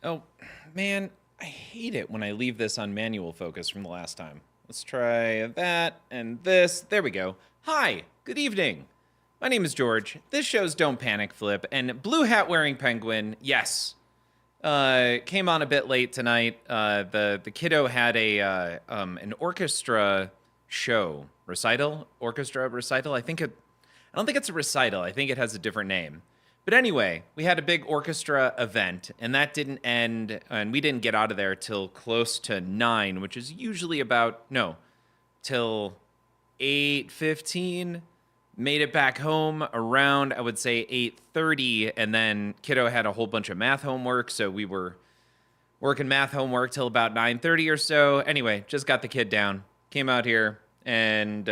Oh, man, I hate it when I leave this on manual focus from the last time. Let's try that and this. There we go. Hi, good evening. My name is George. This show's Don't Panic Flip, and Blue Hat Wearing Penguin, yes, came on a bit late tonight. The kiddo had an orchestra show orchestra recital. I don't think it's a recital. I think it has a different name. But anyway, we had a big orchestra event, and that didn't end, and we didn't get out of there till close to 9, which is usually till 8:15. Made it back home around, I would say, 8:30, and then kiddo had a whole bunch of math homework, so we were working math homework till about 9:30 or so. Anyway, just got the kid down, came out here, and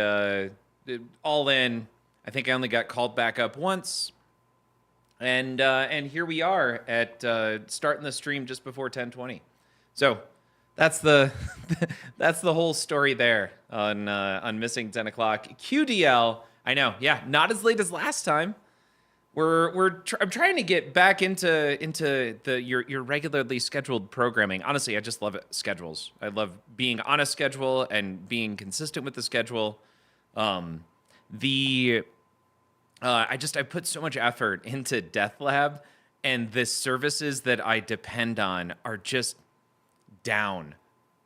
all in. I think I only got called back up once. And here we are at starting the stream just before 10:20. So that's the that's the whole story there on missing 10 o'clock. QDL, I know, yeah, not as late as last time. I'm trying to get back into your regularly scheduled programming. Honestly, I just love schedules. I love being on a schedule and being consistent with the schedule. I put so much effort into Death Lab, and the services that I depend on are just down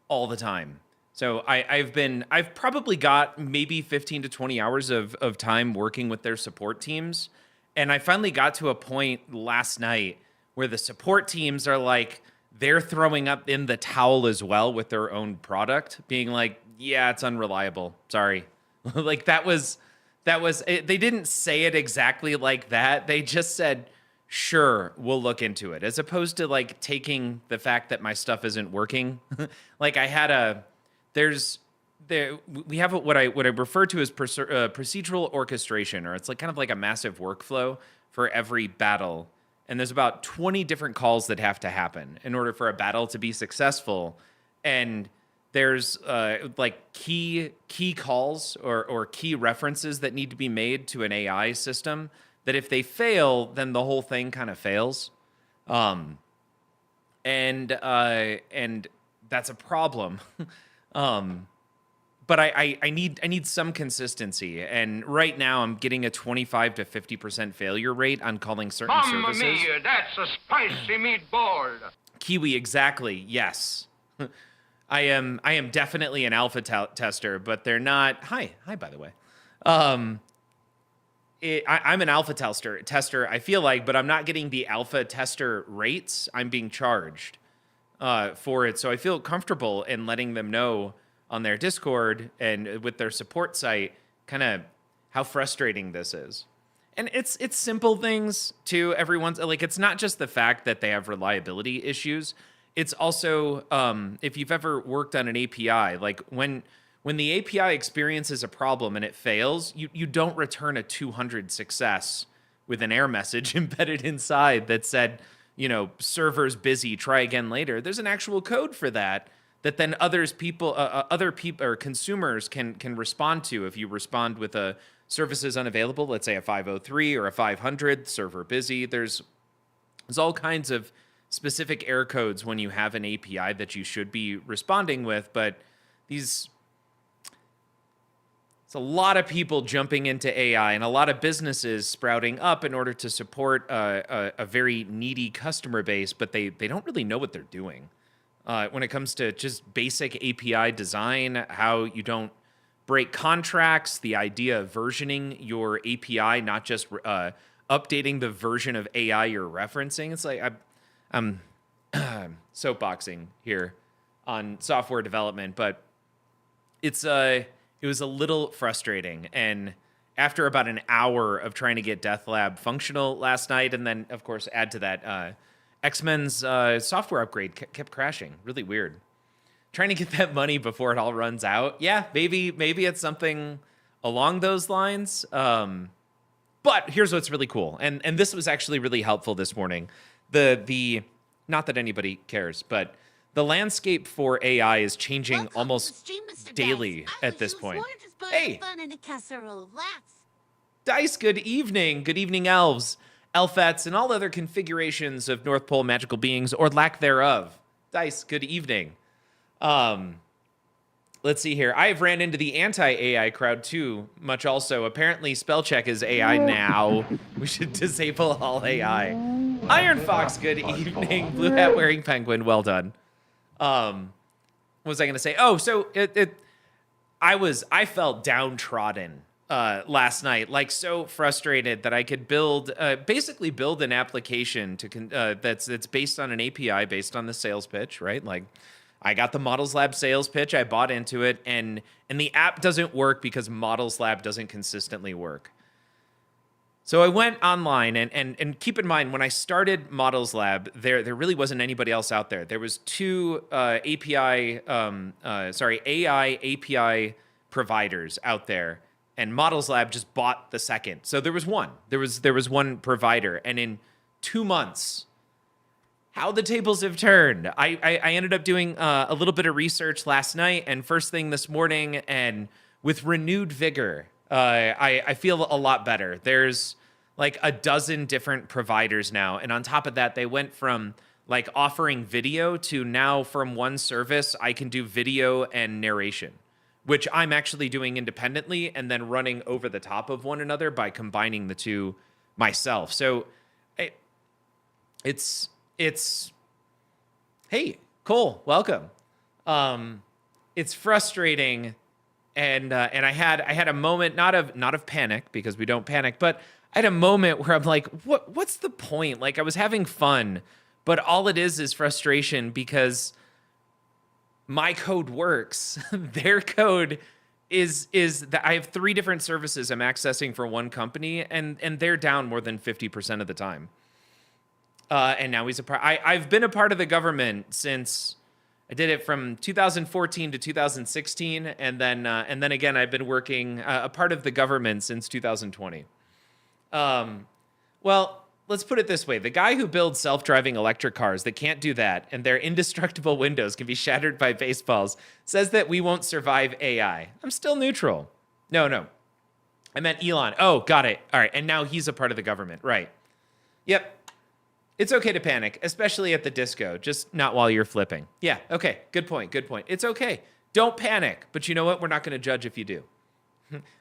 all the time. So I've probably got maybe 15 to 20 hours of time working with their support teams. And I finally got to a point last night where the support teams are like, they're throwing up in the towel as well with their own product, being like, yeah, it's unreliable. Sorry. Like that was it. They didn't say it exactly like that. They just said, sure, we'll look into it, as opposed to like taking the fact that my stuff isn't working. Like we have what I refer to as procedural orchestration, or it's like kind of like a massive workflow for every battle. And there's about 20 different calls that have to happen in order for a battle to be successful. And there's like key calls or key references that need to be made to an AI system that if they fail, then the whole thing kind of fails. And that's a problem. But I need some consistency. And right now I'm getting a 25 to 50% failure rate on calling certain services. Mamma mia, that's a spicy meatball. Kiwi, exactly. Yes. I am definitely an alpha tester, but they're not. Hi, by the way. I'm an alpha tester, I feel like, but I'm not getting the alpha tester rates. I'm being charged for it. So I feel comfortable in letting them know on their Discord and with their support site kind of how frustrating this is. And it's simple things too. Everyone's like, it's not just the fact that they have reliability issues. It's also, if you've ever worked on an API, like when the API experiences a problem and it fails, you don't return a 200 success with an error message embedded inside that said, server's busy, try again later. There's an actual code for that then other people or consumers can respond to. If you respond with a services unavailable, let's say a 503 or a 500, server busy, there's all kinds of specific error codes when you have an API that you should be responding with, but it's a lot of people jumping into AI and a lot of businesses sprouting up in order to support a very needy customer base, but they don't really know what they're doing. When it comes to just basic API design, how you don't break contracts, the idea of versioning your API, not just updating the version of AI you're referencing. It's like I'm soapboxing here on software development, but it was a little frustrating. And after about an hour of trying to get Death Lab functional last night, and then of course add to that XMEN's software upgrade kept crashing. Really weird. Trying to get that money before it all runs out. Yeah, maybe it's something along those lines. But here's what's really cool, and this was actually really helpful this morning. The not that anybody cares, but the landscape for AI is changing almost daily at this point. Hey, Dice, good evening. Good evening, elves. Elfets, and all other configurations of North Pole magical beings, or lack thereof. Dice, good evening. Let's see here. I've ran into the anti-AI crowd too, much also. Apparently, spell check is AI now. We should disable all AI. Iron Fox, good evening. Blue hat wearing penguin, well done. What was I going to say? Oh, so I felt downtrodden last night, like so frustrated that I could basically build an application that's based on an API based on the sales pitch, right? Like, I got the Models Lab sales pitch, I bought into it, and the app doesn't work because Models Lab doesn't consistently work. So I went online, and keep in mind, when I started Models Lab, there really wasn't anybody else out there. There was two AI API providers out there, and Models Lab just bought the second. So there was one. There was one provider, and in 2 months, how the tables have turned. I ended up doing a little bit of research last night and first thing this morning, and with renewed vigor, I feel a lot better. There's like a dozen different providers now, and on top of that, they went from like offering video to now from one service, I can do video and narration, which I'm actually doing independently and then running over the top of one another by combining the two myself. So it's hey, Cole, welcome. It's frustrating, and I had a moment not of panic, because we don't panic, but I had a moment where I'm like, what's the point? Like, I was having fun, but all it is frustration, because my code works. Their code is that I have 3 different services I'm accessing for one company, and they're down more than 50% of the time. And now he's I've been a part of the government since I did it from 2014 to 2016, and then again I've been working a part of the government since 2020. Well, let's put it this way: the guy who builds self-driving electric cars that can't do that, and their indestructible windows can be shattered by baseballs, says that we won't survive AI. I'm still neutral. No, I meant Elon. Oh, got it. All right, and now he's a part of the government, right? Yep. It's okay to panic, especially at the disco, just not while you're flipping. Yeah, okay, good point. It's okay. Don't panic, but you know what? We're not going to judge if you do.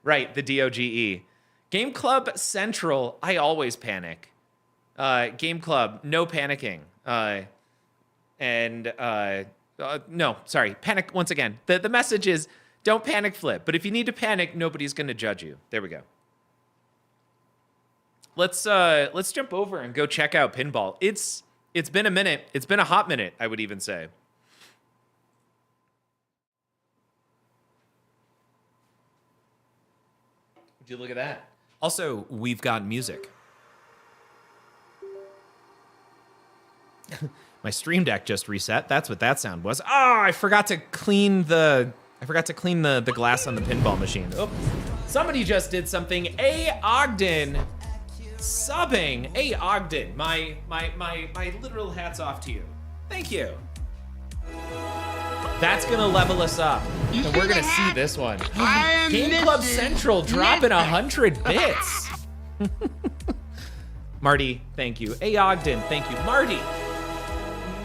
Right, the DOGE. Game Club Central, I always panic. Game Club, no panicking. No, sorry, panic once again. The message is, don't panic flip, but if you need to panic, nobody's going to judge you. There we go. Let's jump over and go check out pinball. It's been a minute. It's been a hot minute, I would even say. Would you look at that? Also, we've got music. My Stream Deck just reset. That's what that sound was. Oh, I forgot to clean the glass on the pinball machine. Oh, somebody just did something. A Ogden subbing. A Ogden, my literal hats off to you. Thank you. That's gonna level us up, and we're gonna see this one. Game Club Central dropping 100 bits. Marty, thank you. A Ogden, thank you. Marty,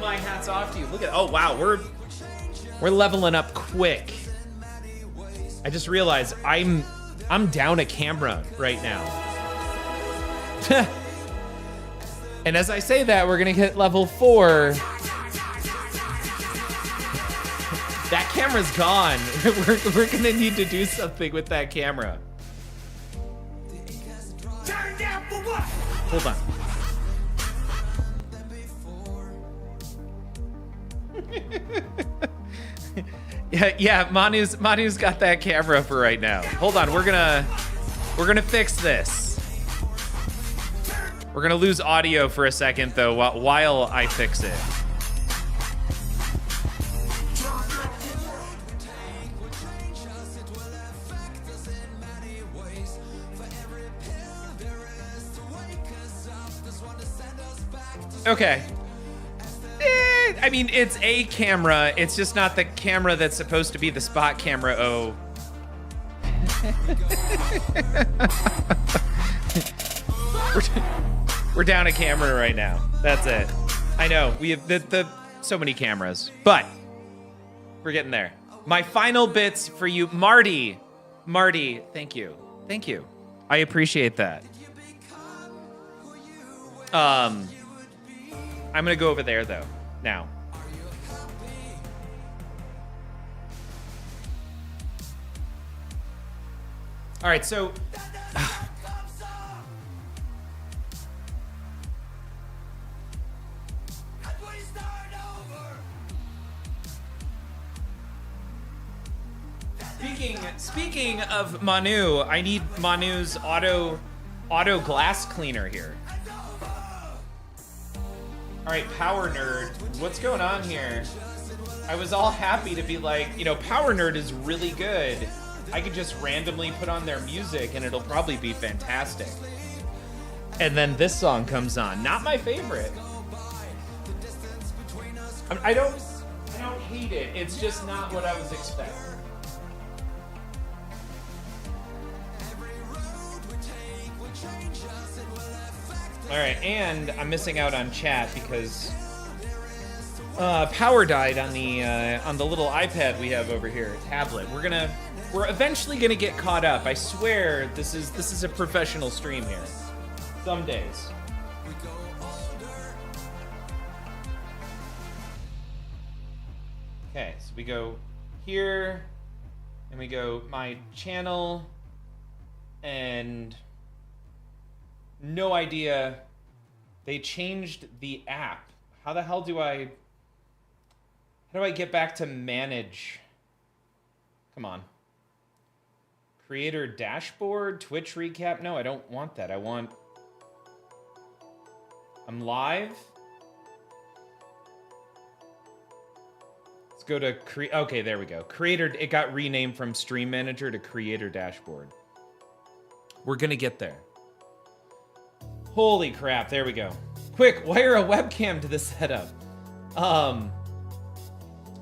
my hat's off to you. Look at, oh wow, we're leveling up quick. I just realized I'm down a camera right now. And as I say that, we're gonna hit level 4. That camera's gone. We're gonna need to do something with that camera. Turn down for what? Hold on. yeah, Manu's got that camera for right now. Hold on, we're gonna fix this. We're gonna lose audio for a second though while I fix it. Okay. I mean, it's a camera. It's just not the camera that's supposed to be the spot camera. Oh. We're down a camera right now. That's it. I know we have the so many cameras, but we're getting there. My final bits for you, Marty. Marty, thank you. Thank you. I appreciate that. I'm gonna go over there though now. All right, so speaking of Manu, I need Manu's auto glass cleaner here. All right, Power Nerd, what's going on here? I was all happy to be like, you know, Power Nerd is really good. I could just randomly put on their music and it'll probably be fantastic. And then this song comes on. Not my favorite. I don't hate it. It's just not what I was expecting. All right, and I'm missing out on chat because power died on the little iPad we have over here, tablet. We're eventually gonna get caught up. I swear, this is a professional stream here. Some days. Okay, so we go here, and we go my channel, and no idea. They changed the app. How the hell do I get back to manage? Come on. Creator dashboard, Twitch recap. No, I don't want that. I'm live. Let's go to okay, there we go. Creator, it got renamed from Stream Manager to Creator Dashboard. We're gonna get there. Holy crap, there we go. Quick, wire a webcam to the setup.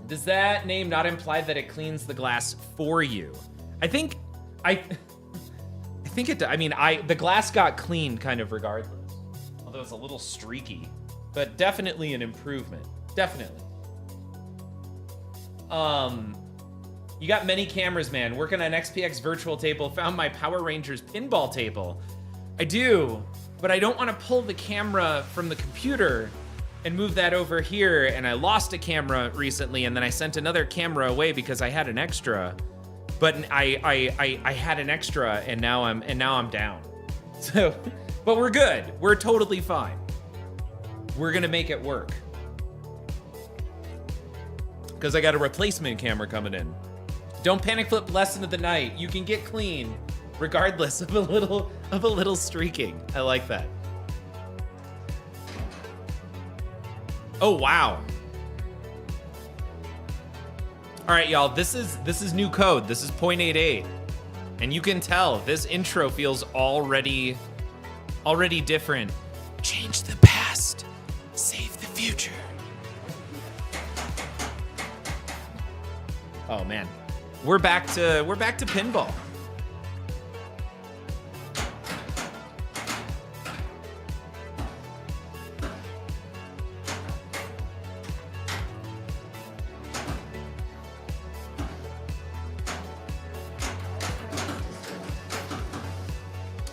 Does that name not imply that it cleans the glass for you? I think it, I mean, the glass got cleaned kind of regardless. Although it's a little streaky, but definitely an improvement. Definitely. You got many cameras, man. Working on XPX virtual table, found my Power Rangers pinball table. I do, but I don't want to pull the camera from the computer and move that over here, and I lost a camera recently, and then I sent another camera away because I had an extra. But I had an extra, and now I'm down. So, but we're good. We're totally fine. We're gonna make it work. Because I got a replacement camera coming in. Don't panic flip lesson of the night. You can get clean regardless of a little streaking. I like that. Oh wow. All right, y'all, this is new code. This is 0.88. And you can tell this intro feels already different. Change the past, save the future. Oh man. We're back to pinball.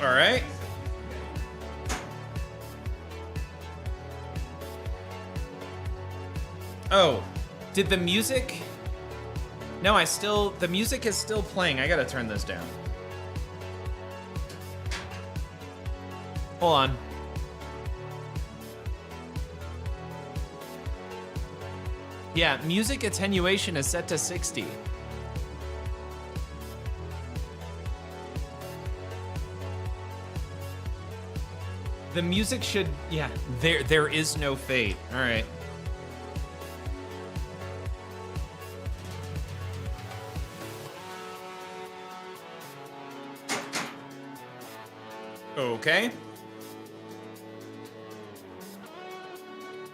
All right. Oh, did the music? No, the music is still playing. I gotta turn this down. Hold on. Yeah, music attenuation is set to 60. The music should, yeah, there is no fate. All right. Okay.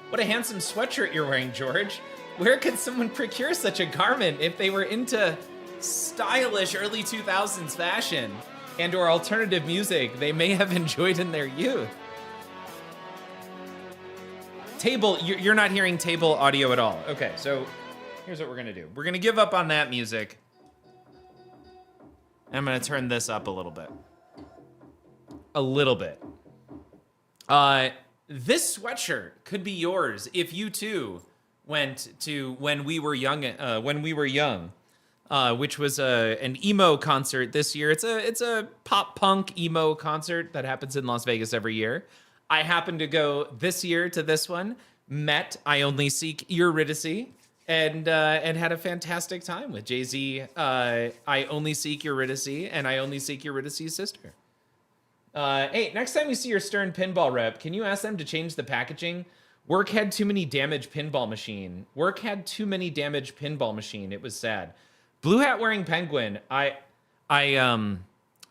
What a handsome sweatshirt you're wearing, George. Where could someone procure such a garment if they were into stylish early 2000s fashion and or alternative music they may have enjoyed in their youth? Table, you're not hearing table audio at all. Okay, so here's what we're gonna do. We're gonna give up on that music. And I'm gonna turn this up a little bit. A little bit. This sweatshirt could be yours if you too went to When We Were Young, which was an emo concert this year. It's a pop punk emo concert that happens in Las Vegas every year. I happened to go this year to this one, met I Only Seek Eurydice, and had a fantastic time with Jay-Z, I Only Seek Eurydice, and I Only Seek Eurydice's sister. Hey, next time you see your Stern pinball rep, can you ask them to change the packaging? Work had too many damaged pinball machine. It was sad. Blue hat wearing penguin. Man,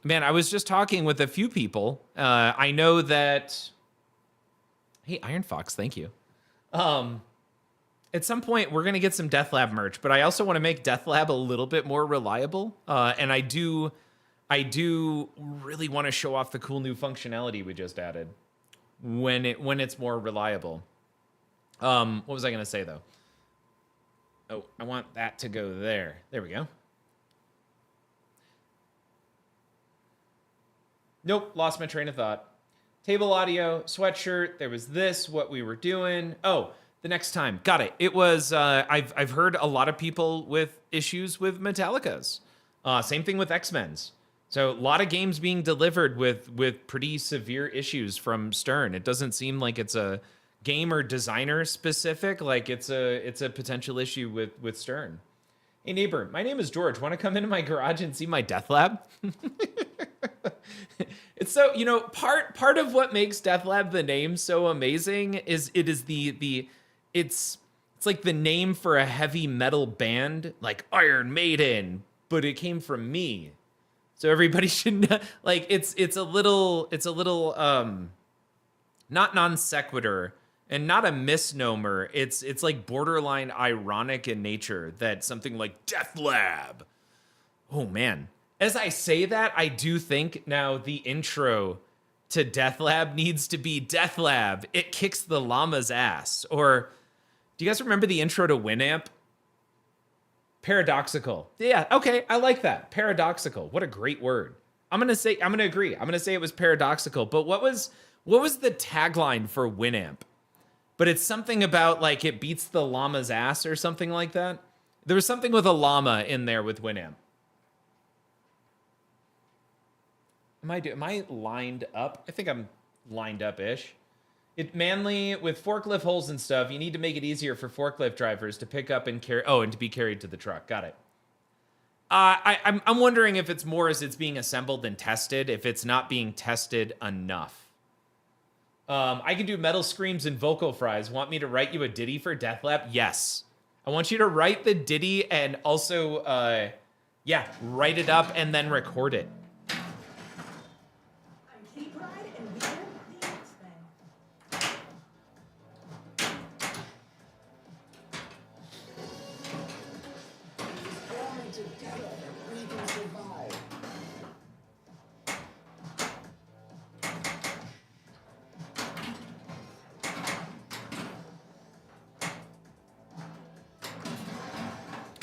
I was just talking with a few people. I know that. Hey, Iron Fox, thank you. At some point, we're gonna get some Death Lab merch, but I also want to make Death Lab a little bit more reliable. And I do really want to show off the cool new functionality we just added when it's more reliable. What was I gonna say though? Oh, I want that to go there. There we go. Nope, lost my train of thought. Table audio, sweatshirt, there was this, what we were doing. Oh, the next time, got it. It was, I've heard a lot of people with issues with Metallica's. Same thing with XMEN's. So a lot of games being delivered with pretty severe issues from Stern. It doesn't seem like it's a game or designer specific, like it's a potential issue with Stern. Hey neighbor, my name is George. Want to come into my garage and see my Death Lab? It's so, part of what makes Death Lab the name so amazing is it's like the name for a heavy metal band, like Iron Maiden, but it came from me. So everybody should know, like it's a little not non sequitur and not a misnomer. It's like borderline ironic in nature that something like Death Lab. Oh man. As I say that, I do think now the intro to Death Lab needs to be Death Lab. It kicks the llama's ass. Or do you guys remember the intro to Winamp? Paradoxical. Yeah, okay, I like that. Paradoxical. What a great word. I'm gonna agree. I'm gonna say it was paradoxical. But what was the tagline for Winamp? But it's something about like it beats the llama's ass or something like that. There was something with a llama in there with Winamp. Am I lined up? I think I'm lined up-ish. It manly with forklift holes and stuff. You need to make it easier for forklift drivers to pick up and carry. Oh, and to be carried to the truck. Got it. I'm wondering if it's more as it's being assembled and tested. If it's not being tested enough. I can do metal screams and vocal fries. Want me to write you a ditty for Death Lab? Yes. I want you to write the ditty and also, write it up and then record it.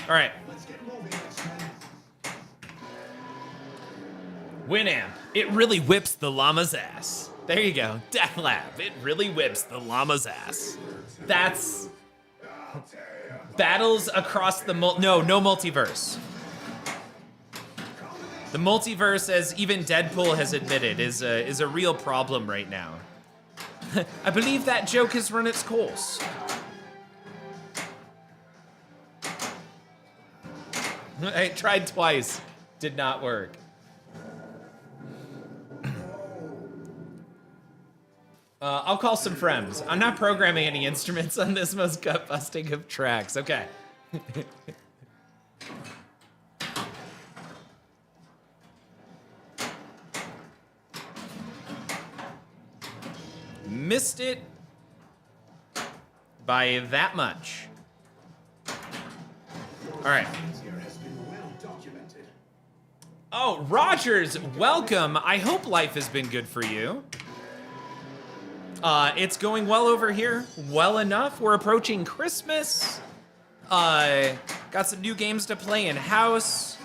All right. Winamp. It really whips the llama's ass. There you go. Death Lab. It really whips the llama's ass. That's battles across the no multiverse. The multiverse, as even Deadpool has admitted, is a real problem right now. I believe that joke has run its course. I tried twice. Did not work. I'll call some friends. I'm not programming any instruments on this most gut-busting of tracks. Okay. Missed it by that much. All right. Oh, Rogers, welcome. I hope life has been good for you. It's going well over here. Well enough. We're approaching Christmas. Got some new games to play in-house.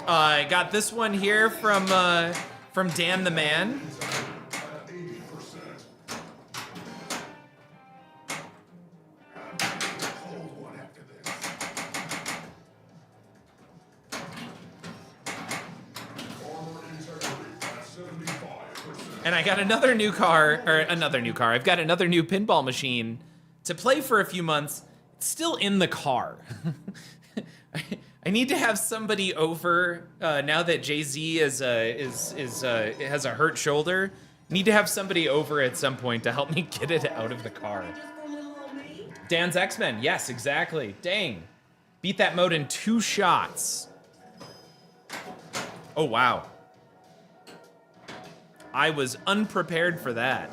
I got this one here from Dan the Man. And I got another new car. I've got another new pinball machine to play for a few months. It's still in the car. I need to have somebody over now that Jay-Z has a hurt shoulder. Need to have somebody over at some point to help me get it out of the car. Dan's X-Men. Yes, exactly. Dang. Beat that mode in 2 shots. Oh, wow. I was unprepared for that.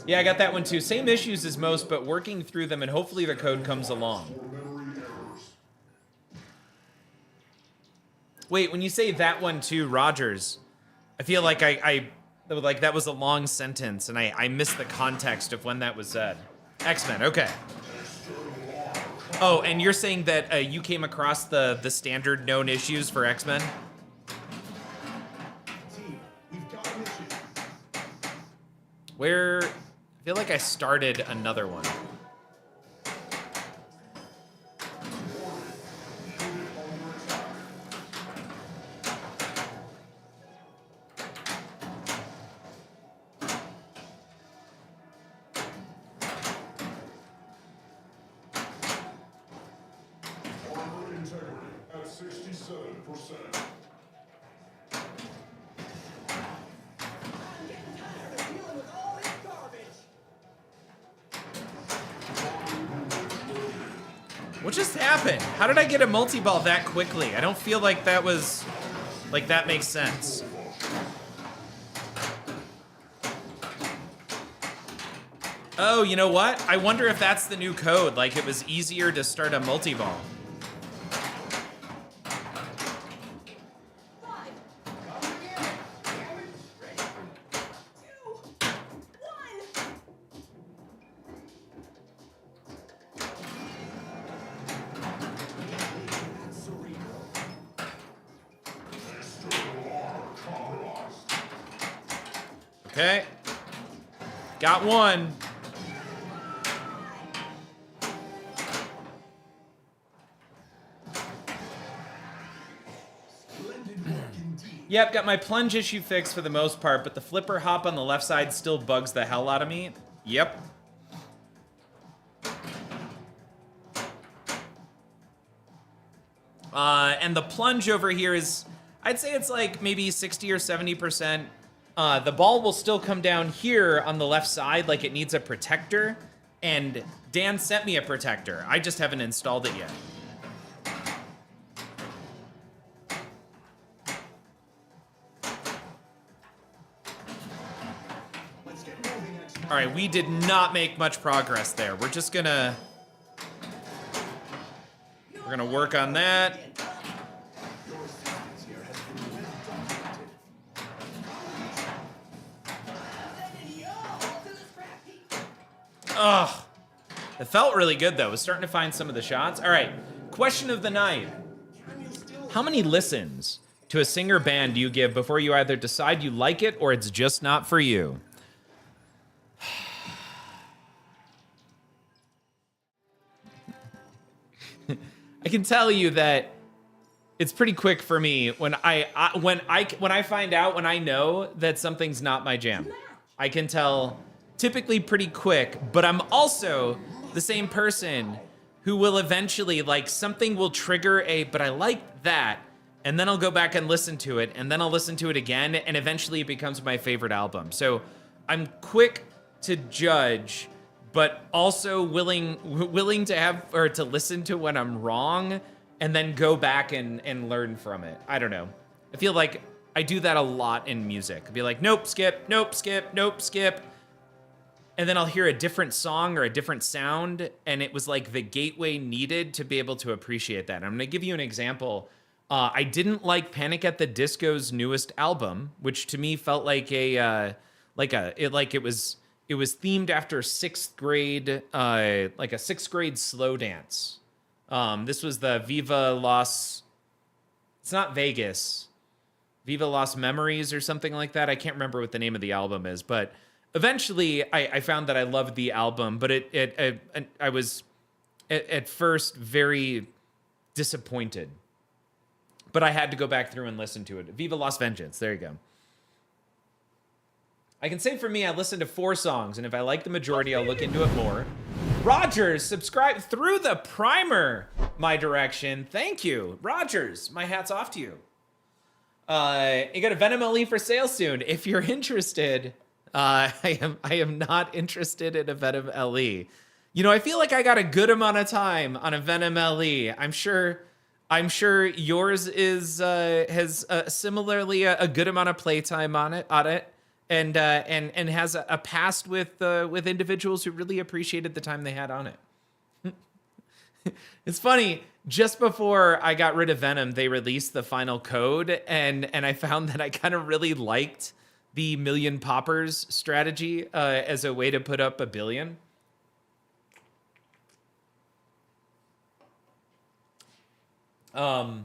Yeah, I got that one too. Same issues as most, but working through them, and hopefully the code comes along. Wait, when you say that one too, Rogers, I feel like that was a long sentence, and I missed the context of when that was said. X-Men, okay. Oh, and you're saying that you came across the standard known issues for X-Men? Where, I feel like I started another one. What just happened? How did I get a multi-ball that quickly? I don't feel like that was, like that makes sense. Oh, you know what? I wonder if that's the new code, like it was easier to start a multi-ball. Okay. Got one. Yep, got my plunge issue fixed for the most part, but the flipper hop on the left side still bugs the hell out of me. Yep. And the plunge over here is, I'd say it's like maybe 60 or 70%. The ball will still come down here on the left side like it needs a protector, and Dan sent me a protector. I just haven't installed it yet. All right, we did not make much progress there. We're gonna work on that. Ugh. It felt really good, though. I was starting to find some of the shots. All right, question of the night. How many listens to a singer band do you give before you either decide you like it or it's just not for you? I can tell you that it's pretty quick for me when I find out, when I know that something's not my jam. I can tell typically pretty quick, but I'm also the same person who will eventually, like, something will trigger but I like that, and then I'll go back and listen to it, and then I'll listen to it again, and eventually it becomes my favorite album. So I'm quick to judge, but also willing to have, or to listen to when I'm wrong, and then go back and learn from it. I don't know. I feel like I do that a lot in music. I'd be like, nope, skip, nope, skip, nope, skip. And then I'll hear a different song or a different sound, and it was like the gateway needed to be able to appreciate that. I'm gonna give you an example. I didn't like Panic at the Disco's newest album, which to me felt like it was themed after sixth grade, like a sixth grade slow dance. This was the Viva Las. It's not Vegas. Viva Las Memories or something like that. I can't remember what the name of the album is, but eventually I found that I loved the album, but I was at first very disappointed. But I had to go back through and listen to it. Viva Las Vengeance. There you go. I can say for me, I listened to 4 songs, and if I like the majority, I'll look into it more. Rogers, subscribe through the primer, my direction. Thank you. Rogers, my hat's off to you. You got a Venom LE for sale soon. If you're interested, I am not interested in a Venom LE. You know, I feel like I got a good amount of time on a Venom LE. I'm sure yours has similarly a good amount of playtime on it, and has a past with individuals who really appreciated the time they had on it. It's funny, just before I got rid of Venom, they released the final code, and I found that I kind of really liked the million poppers strategy as a way to put up a billion. All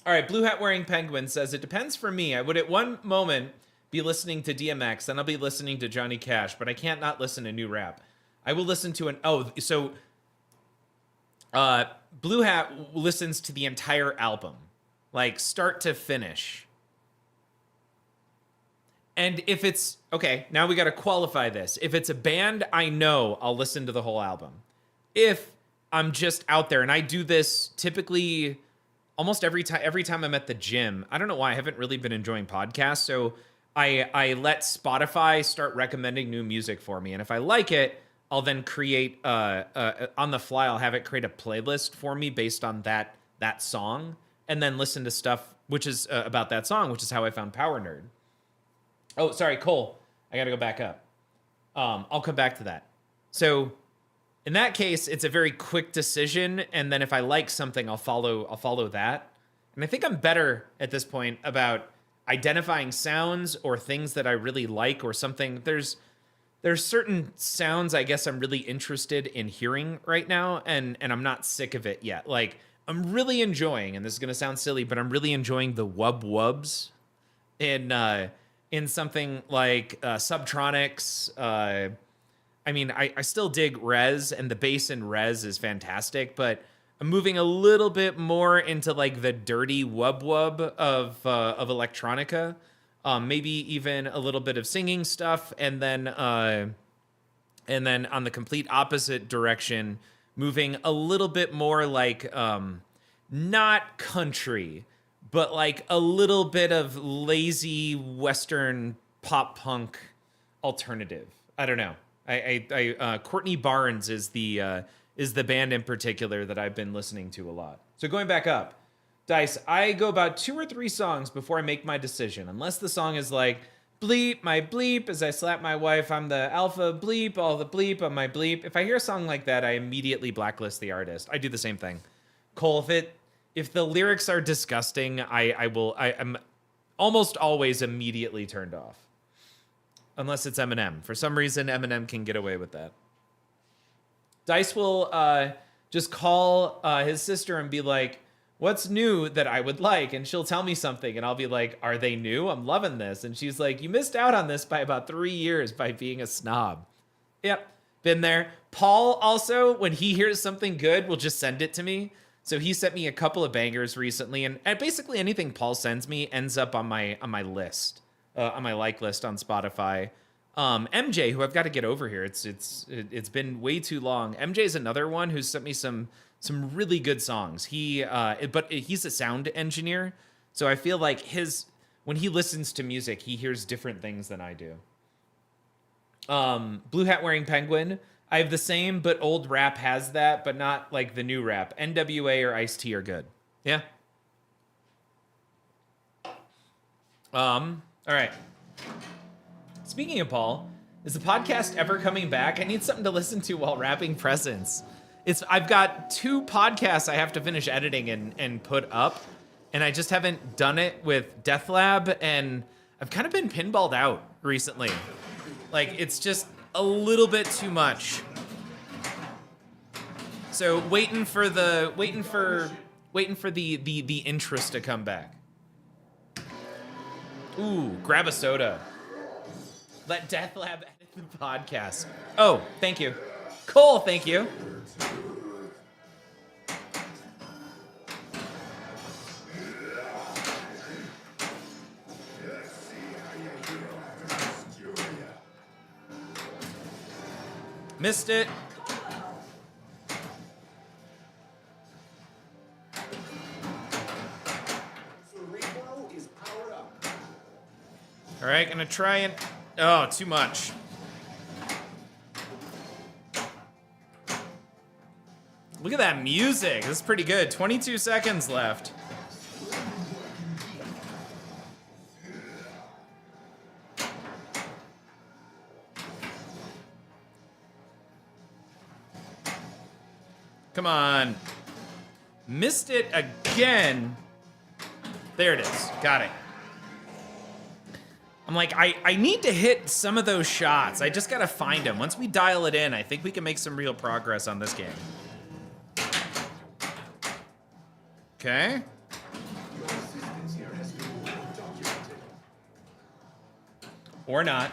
right, Blue Hat Wearing Penguin says, it depends for me. I would at one moment be listening to DMX, then I'll be listening to Johnny Cash, but I can't not listen to new rap. I will listen to Blue Hat listens to the entire album, like start to finish. And if it's, okay, now we got to qualify this. If it's a band I know, I'll listen to the whole album. If I'm just out there, and I do this typically almost every time I'm at the gym. I don't know why I haven't really been enjoying podcasts, so I let Spotify start recommending new music for me. And if I like it, I'll then create on the fly, I'll have it create a playlist for me based on that song, and then listen to stuff which is about that song, which is how I found Power Nerd. Oh, sorry, Cole. I got to go back up. I'll come back to that. So in that case, it's a very quick decision, and then if I like something, I'll follow that. And I think I'm better at this point about identifying sounds or things that I really like or something. There's certain sounds I guess I'm really interested in hearing right now, and I'm not sick of it yet. Like, I'm really enjoying, and this is gonna sound silly, but I'm really enjoying the wub wubs in something like Subtronics. I mean, I still dig Rez, and the bass in Rez is fantastic, but I'm moving a little bit more into like the dirty wub wub of electronica. Maybe even a little bit of singing stuff, and then on the complete opposite direction, moving a little bit more like not country, but like a little bit of lazy Western pop punk alternative. I don't know. Courtney Barnes is the band in particular that I've been listening to a lot. So going back up. Dice, I go about 2 or 3 songs before I make my decision. Unless the song is like, bleep, my bleep, as I slap my wife, I'm the alpha bleep, all the bleep on my bleep. If I hear a song like that, I immediately blacklist the artist. I do the same thing. Cole, if the lyrics are disgusting, I'm almost always immediately turned off. Unless it's Eminem. For some reason, Eminem can get away with that. Dice will just call his sister and be like, what's new that I would like? And she'll tell me something, and I'll be like, are they new? I'm loving this. And she's like, you missed out on this by about 3 years by being a snob. Yep, been there. Paul also, when he hears something good, will just send it to me. So he sent me a couple of bangers recently, and basically anything Paul sends me ends up on my list, on my like list on Spotify. MJ, who I've got to get over here. It's been way too long. MJ is another one who sent me some really good songs. But he's a sound engineer, so I feel like when he listens to music, he hears different things than I do. Blue Hat Wearing Penguin, I have the same, but old rap has that, but not like the new rap. NWA or Ice-T are good. Yeah. All right. Speaking of Paul, is the podcast ever coming back? I need something to listen to while wrapping presents. I've got 2 podcasts I have to finish editing and put up. and I just haven't done it with Death Lab, and I've kind of been pinballed out recently. Like, it's just a little bit too much. So waiting for the interest to come back. Ooh, grab a soda. Let Death Lab edit the podcast. Oh, thank you. Cole, thank you. Missed it. All right, gonna try and... Oh, too much. Look at that music. This is pretty good. 22 seconds left. Come on. Missed it again. There it is. Got it. I'm like, I need to hit some of those shots. I just gotta find them. Once we dial it in, I think we can make some real progress on this game. Okay. Or not.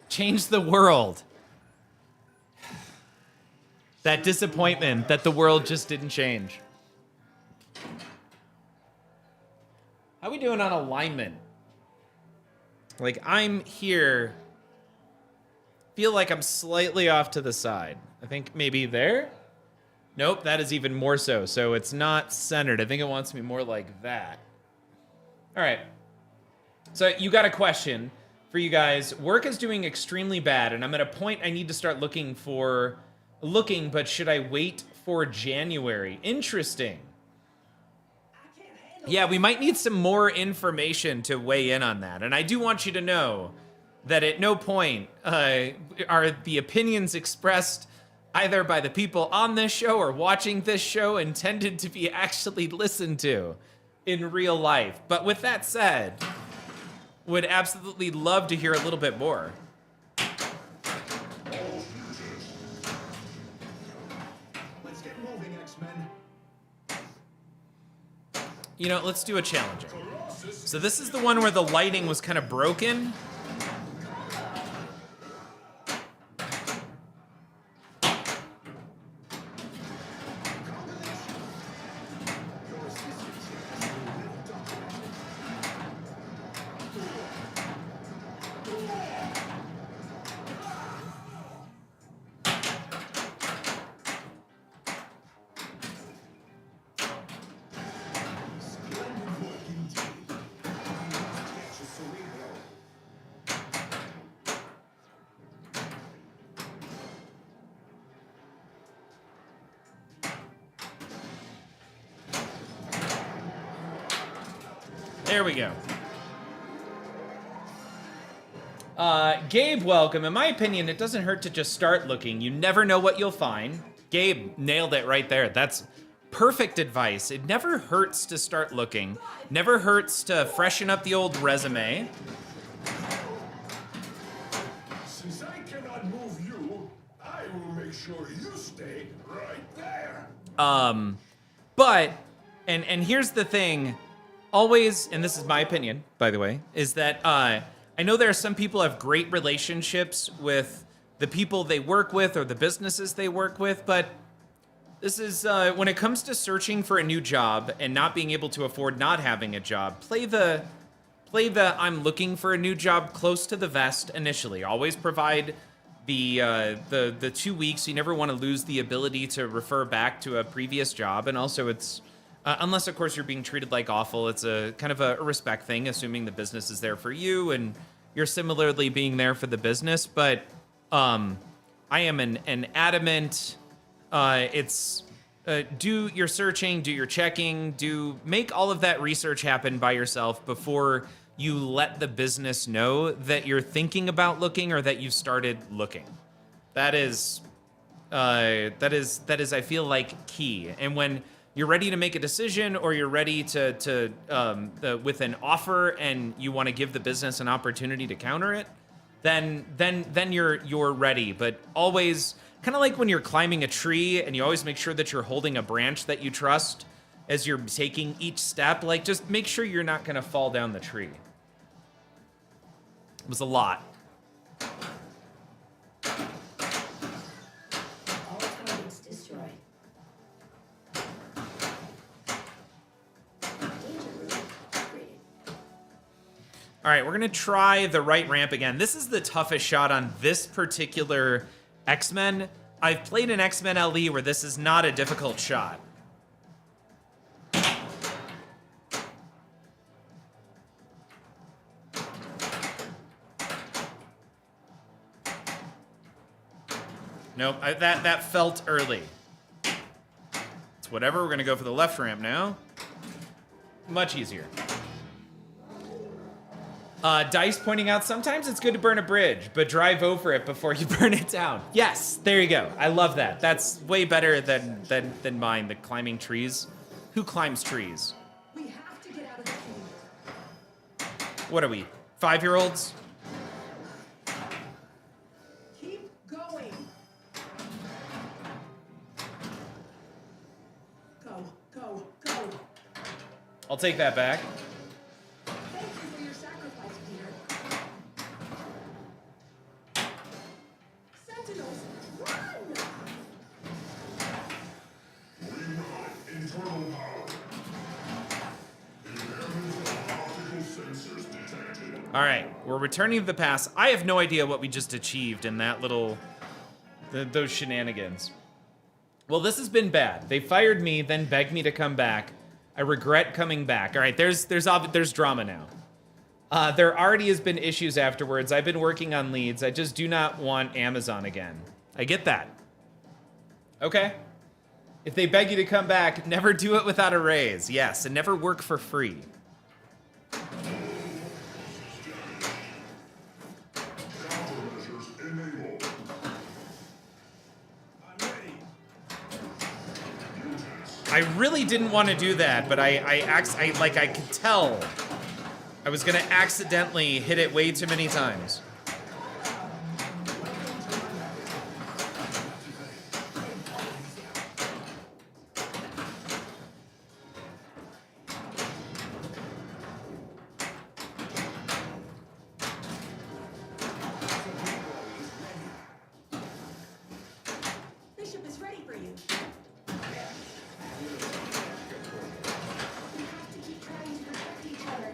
Change the world. That disappointment that the world just didn't change. How we doing on alignment? Like, I'm here. Feel like I'm slightly off to the side. I think maybe there? Nope, that is even more so. So it's not centered. I think it wants me more like that. All right. So you got a question for you guys. Work is doing extremely bad, and I'm at a point I need to start looking, but should I wait for January? Interesting. Yeah, we might need some more information to weigh in on that. And I do want you to know that at no point are the opinions expressed either by the people on this show or watching this show intended to be actually listened to in real life. But with that said, would absolutely love to hear a little bit more. Let's get moving, X-Men. You know, let's do a challenger. So this is the one where the lighting was kind of broken. There we go. Gabe, welcome. In my opinion, it doesn't hurt to just start looking. You never know what you'll find. Gabe nailed it right there. That's perfect advice. It never hurts to start looking. Never hurts to freshen up the old resume. Since I cannot move you, I will make sure you stay right there. But, and here's the thing. Always, and this is my opinion, by the way, is that I know there are some people who have great relationships with the people they work with or the businesses they work with, but this is, when it comes to searching for a new job and not being able to afford not having a job, play the I'm looking for a new job close to the vest initially. Always provide the 2 weeks. You never want to lose the ability to refer back to a previous job, and also it's, unless, of course, you're being treated like awful, it's a kind of a respect thing, assuming the business is there for you and you're similarly being there for the business. But I am an adamant, do your searching, do your checking, make all of that research happen by yourself before you let the business know that you're thinking about looking or that you've started looking. That is, I feel like, key. And when you're ready to make a decision, or you're ready with an offer and you want to give the business an opportunity to counter it, then you're ready. But always, kind of like when you're climbing a tree and you always make sure that you're holding a branch that you trust as you're taking each step. Like, just make sure you're not going to fall down the tree. It was a lot. All targets destroyed. Danger room upgraded. All right, we're gonna try the right ramp again. This is the toughest shot on this particular X-Men. I've played an X-Men LE where this is not a difficult shot. Nope, that felt early. It's whatever, we're gonna go for the left ramp now. Much easier. Dice pointing out, sometimes it's good to burn a bridge, but drive over it before you burn it down. Yes, there you go. I love that. That's way better than mine, the climbing trees. Who climbs trees? We have to get out of the cave. What are we, 5-year-olds? Keep going. Go. I'll take that back. Thank you for your sacrifice, Peter. Sentinels, run! Internal power. Inevitable optical sensors detected. All right, we're returning to the past. I have no idea what we just achieved in that little, those shenanigans. Well, this has been bad. They fired me, then begged me to come back. I regret coming back. All right, there's drama now. There already has been issues afterwards. I've been working on leads. I just do not want Amazon again. I get that. Okay. If they beg you to come back, never do it without a raise. Yes, and never work for free. Countermeasures enabled. I'm ready. I really didn't want to do that, but I could tell I was gonna accidentally hit it way too many times. Bishop is ready for you. We have to keep trying to protect each other.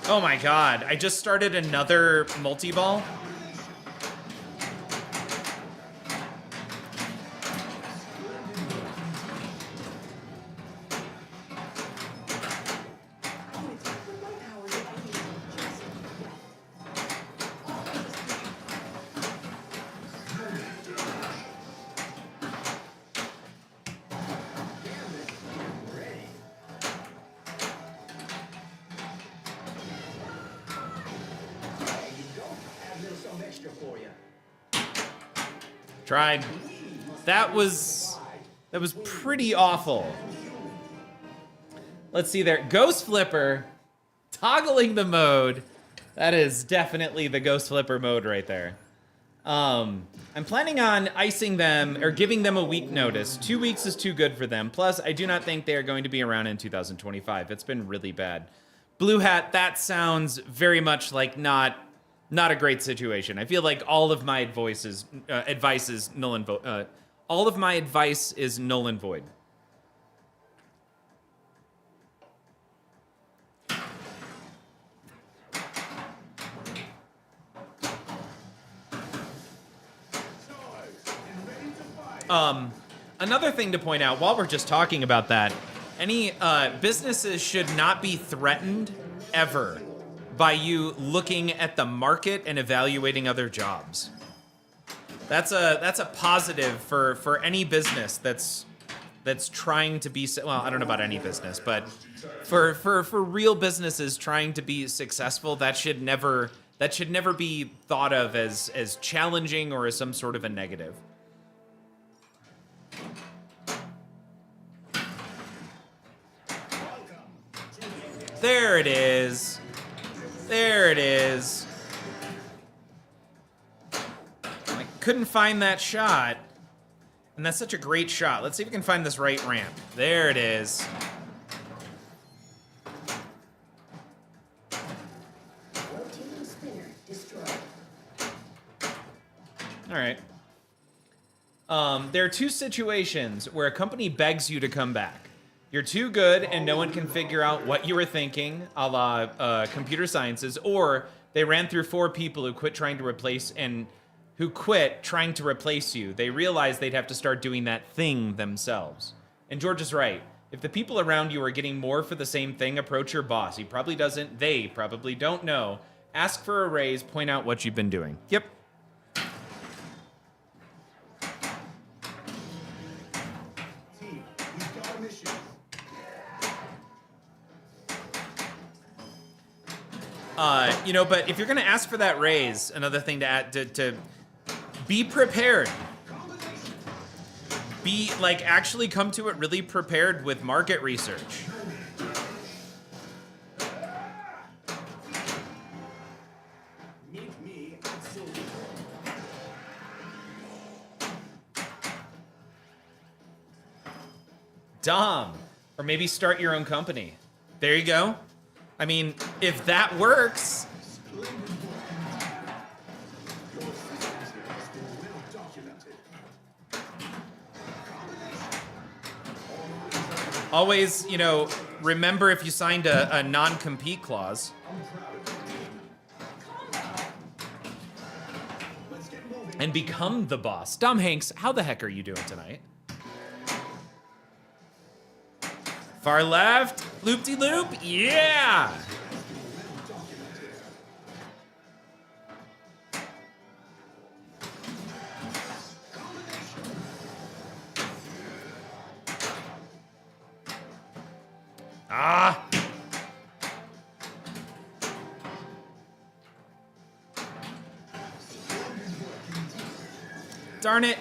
Oh my god, I just started another multi-ball. I can attack with my powers if I can just Tried. That was pretty awful. Let's see there. Ghost Flipper, toggling the mode. That is definitely the Ghost Flipper mode right there. I'm planning on icing them or giving them a week notice. 2 weeks is too good for them. Plus, I do not think they are going to be around in 2025. It's been really bad. Blue Hat, that sounds very much like not a great situation. I feel like all of my advice is null and void. All of my advice is null and void. Another thing to point out while we're just talking about that, any businesses should not be threatened ever by you looking at the market and evaluating other jobs. That's a positive for any business that's that's trying to be, well, I don't know about any business, but for real businesses trying to be successful, that should never be thought of as challenging or as some sort of a negative. There it is. There it is. I couldn't find that shot. And that's such a great shot. Let's see if we can find this right ramp. There it is. Rotating spinner destroyed. All right. There are two situations where a company begs you to come back. You're too good and no one can figure out what you were thinking, a la computer sciences, or they ran through 4 people who quit trying to replace you. They realized they'd have to start doing that thing themselves. And George is right. If the people around you are getting more for the same thing, approach your boss. He probably doesn't. They probably don't know. Ask for a raise. Point out what you've been doing. Yep. Team, we've got a mission. But if you're going to ask for that raise, another thing to add, to be prepared. Be, actually come to it really prepared with market research. Meet me at Silver. Dom. Or maybe start your own company. There you go. I mean, if that works. Always, remember if you signed a non-compete clause. And become the boss. Dom Hanks, how the heck are you doing tonight? Far left, loop-de-loop, yeah! Ah! Darn it.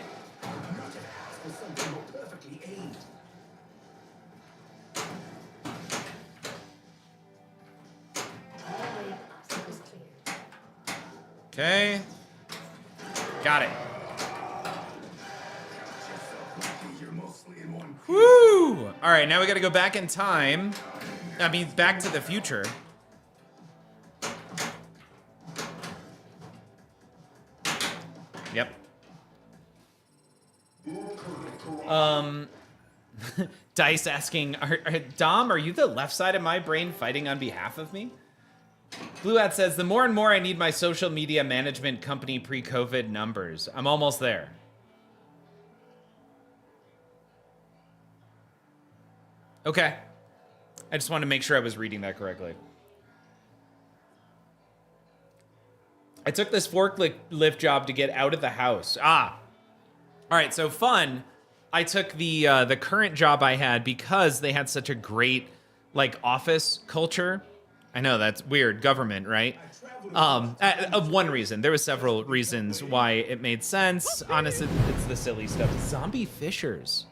Okay. Got it. Woo! All right, now we got to go back in time. I mean, back to the future. Yep. Dice asking, Dom, are you the left side of my brain fighting on behalf of me? Blue Hat says, the more and more I need my social media management company pre-COVID numbers. I'm almost there. Okay. I just wanted to make sure I was reading that correctly. I took this forklift job to get out of the house. Ah. All right, so fun. I took the current job I had because they had such a great office culture. I know that's weird, government, right? Of one reason. There were several reasons why it made sense. Honestly, it's the silly stuff. Zombie Fishers.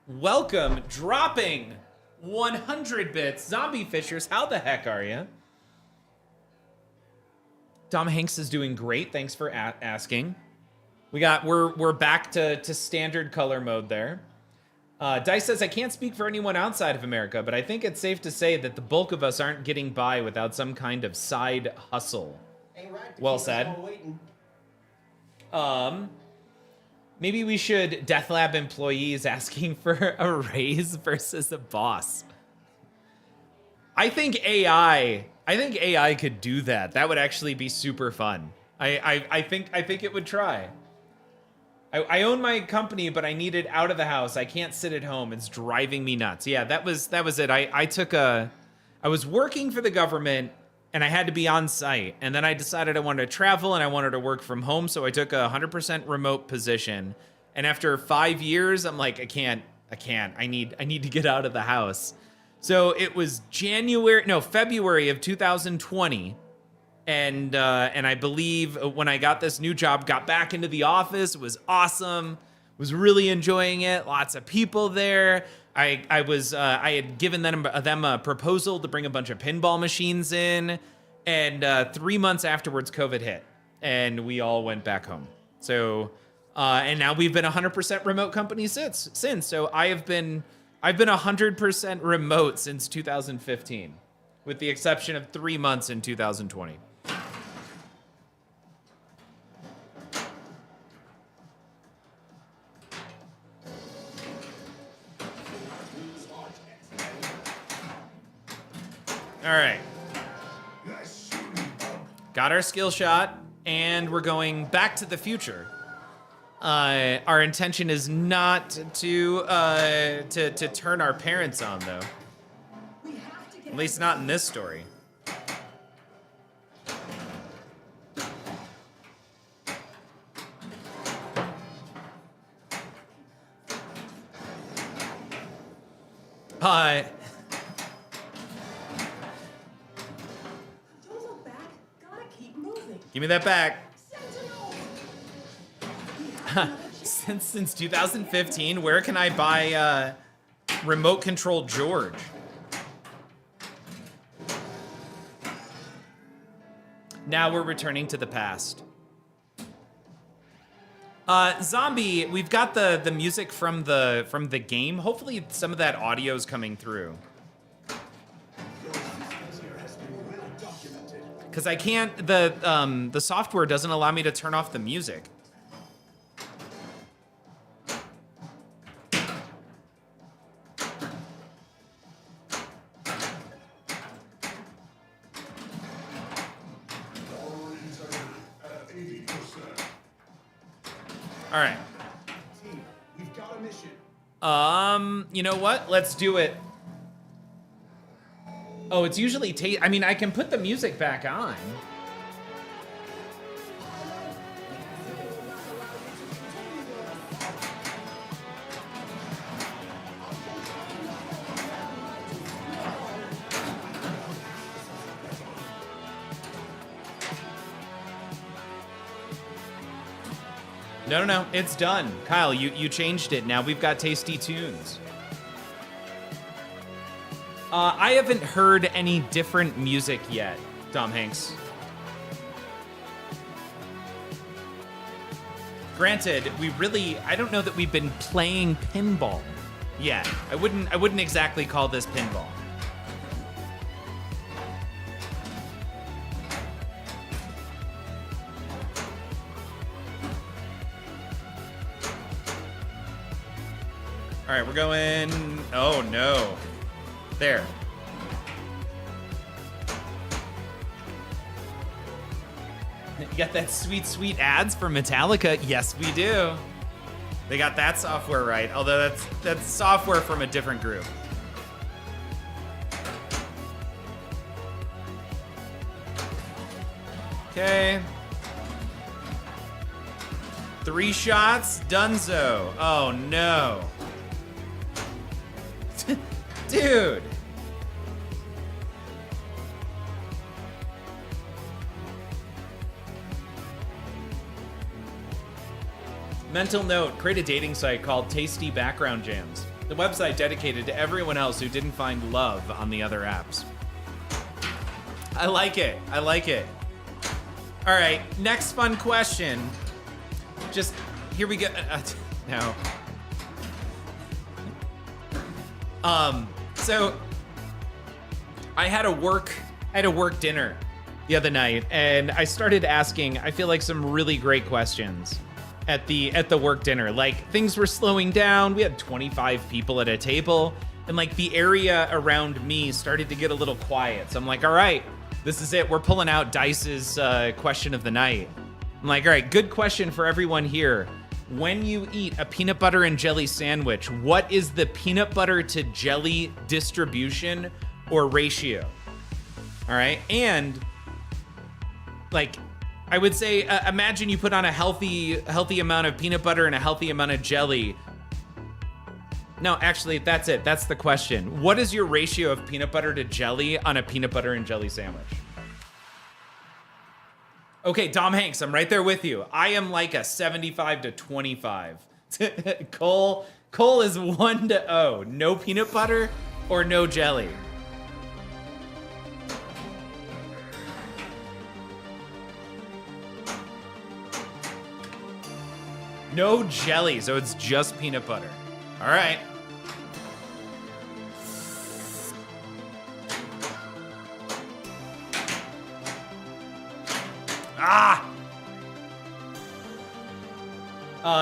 Welcome, dropping 100 bits. Zombie Fishers, how the heck are you? Dom Hanks is doing great. Thanks for asking. We're back to standard color mode there. Dice says, I can't speak for anyone outside of America, but I think it's safe to say that the bulk of us aren't getting by without some kind of side hustle. Well said. Maybe we should Death Lab employees asking for a raise versus a boss. I think AI could do that. That would actually be super fun. I think it would try. I own my company, but I need it out of the house. I can't sit at home. It's driving me nuts. Yeah, that was it. I was working for the government and I had to be on site. And then I decided I wanted to travel and I wanted to work from home. So I took a 100% remote position. And after 5 years, I'm like, I can't I can't. I need to get out of the house. So it was February of 2020. And I believe when I got this new job, got back into the office, it was awesome. Was really enjoying it. Lots of people there. I had given them a proposal to bring a bunch of pinball machines in, and 3 months afterwards, COVID hit, and we all went back home. So, and now we've been 100% remote company since. So I've been 100% remote since 2015, with the exception of 3 months in 2020. All right. Got our skill shot, and we're going back to the future. Our intention is not to turn our parents on, though. At least not in this story. Hi. Don't look back. Gotta keep moving. Give me that back. Sentinel! Since 2015, where can I buy remote control George? Now we're returning to the past. Zombie, we've got the music from the game. Hopefully some of that audio is coming through. Because I can't, the software doesn't allow me to turn off the music. All right. Team, we've got a mission. You know what? Let's do it. Oh, it's usually I mean, I can put the music back on. No, it's done. Kyle, you changed it. Now we've got tasty tunes. I haven't heard any different music yet, Tom Hanks. Granted, I don't know that we've been playing pinball yet. I wouldn't exactly call this pinball. All right, we're going, oh no. There. You got that sweet ads for Metallica? Yes, we do. They got that software right, although that's software from a different group. Okay. 3 shots, donezo. Oh no. Dude. Mental note, create a dating site called Tasty Background Jams. The website dedicated to everyone else who didn't find love on the other apps. I like it. I like it. All right, next fun question. Just, here we go. No. So I had a work dinner the other night, and I started asking, I feel like, some really great questions at the work dinner. Like, things were slowing down. We had 25 people at a table, and like the area around me started to get a little quiet. So I'm like, all right, this is it. We're pulling out Dice's question of the night. I'm like, all right, good question for everyone here. When you eat a peanut butter and jelly sandwich, what is the peanut butter to jelly distribution or ratio? All right, and like, I would say, imagine you put on a healthy amount of peanut butter and a healthy amount of jelly. No, actually, that's it. That's the question. What is your ratio of peanut butter to jelly on a peanut butter and jelly sandwich? Okay, Dom Hanks, I'm right there with you. I am like a 75 to 25. Cole is 1-0. No peanut butter or no jelly. No jelly, so it's just peanut butter. All right.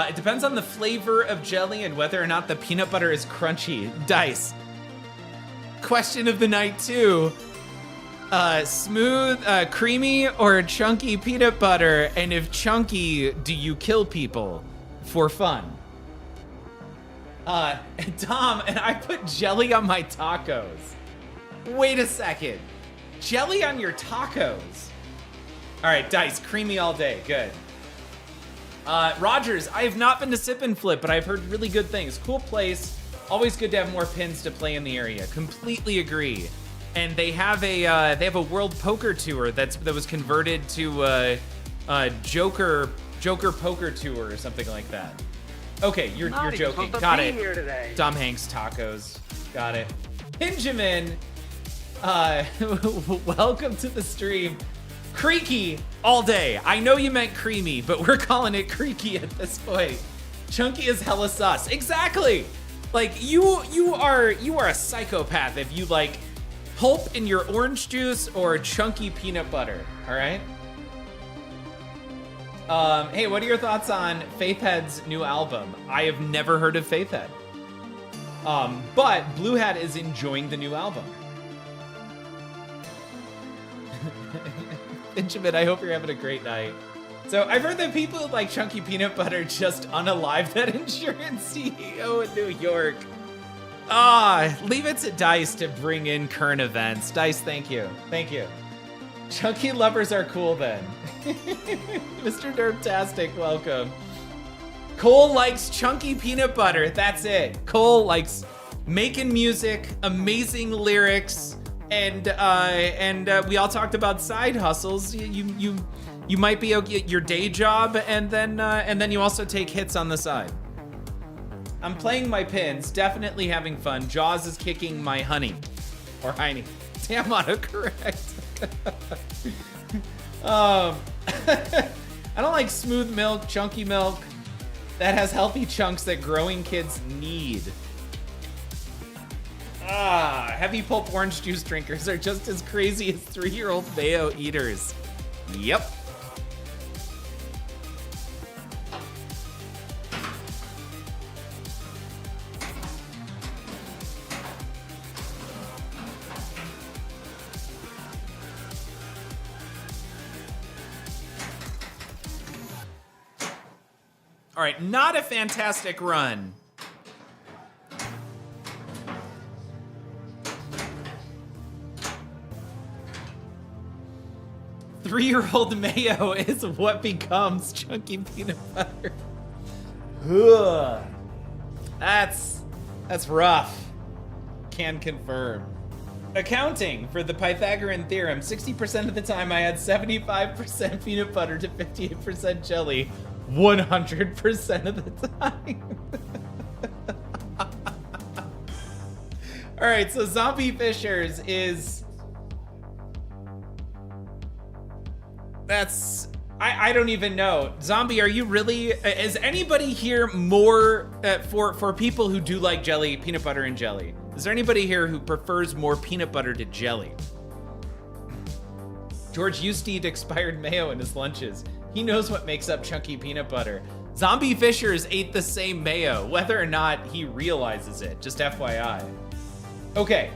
It depends on the flavor of jelly and whether or not the peanut butter is crunchy. Dice. Question of the night, too. Smooth, creamy, or chunky peanut butter? And if chunky, do you kill people for fun? Dom, and I put jelly on my tacos. Wait a second. Jelly on your tacos? All right, Dice, creamy all day. Good. Rogers, I have not been to Sip and Flip, but I've heard really good things. Cool place. Always good to have more pins to play in the area. Completely agree. And they have a World Poker Tour that was converted to Joker Poker Tour or something like that. Okay, you're joking. Got it. Here today. Dom Hanks tacos. Got it. Benjamin, welcome to the stream. Creaky all day. I know you meant creamy, but we're calling it creaky at this point. Chunky is hella sus. Exactly. Like you are a psychopath if you like pulp in your orange juice or chunky peanut butter. All right. Hey, what are your thoughts on Faithhead's new album? I have never heard of Faithhead. But Blue Hat is enjoying the new album. Benjamin, I hope you're having a great night. So I've heard that people who like chunky peanut butter just unalive that insurance CEO in New York. Leave it to Dice to bring in current events. Dice, thank you. Thank you. Chunky lovers are cool then. Mr. Derptastic, welcome. Cole likes chunky peanut butter. That's it. Cole likes making music, amazing lyrics, and we all talked about side hustles. You might be okay at your day job, and then you also take hits on the side. I'm playing my pins, definitely having fun. Jaws is kicking my honey, or hiney. Damn, autocorrect. I don't like smooth milk, chunky milk that has healthy chunks that growing kids need. Heavy pulp orange juice drinkers are just as crazy as 3-year-old mayo eaters. Yep. All right, not a fantastic run. Three-year-old mayo is what becomes chunky peanut butter. Ugh. That's rough. Can confirm. Accounting for the Pythagorean theorem, 60% of the time I had 75% peanut butter to 58% jelly. 100% of the time. All right, so Zombie Fishers is... That's... I don't even know. Zombie, are you really... Is anybody here more... for people who do like jelly, peanut butter and jelly, is there anybody here who prefers more peanut butter to jelly? George used to eat expired mayo in his lunches. He knows what makes up chunky peanut butter. Zombie Fishers ate the same mayo, whether or not he realizes it, just FYI. Okay,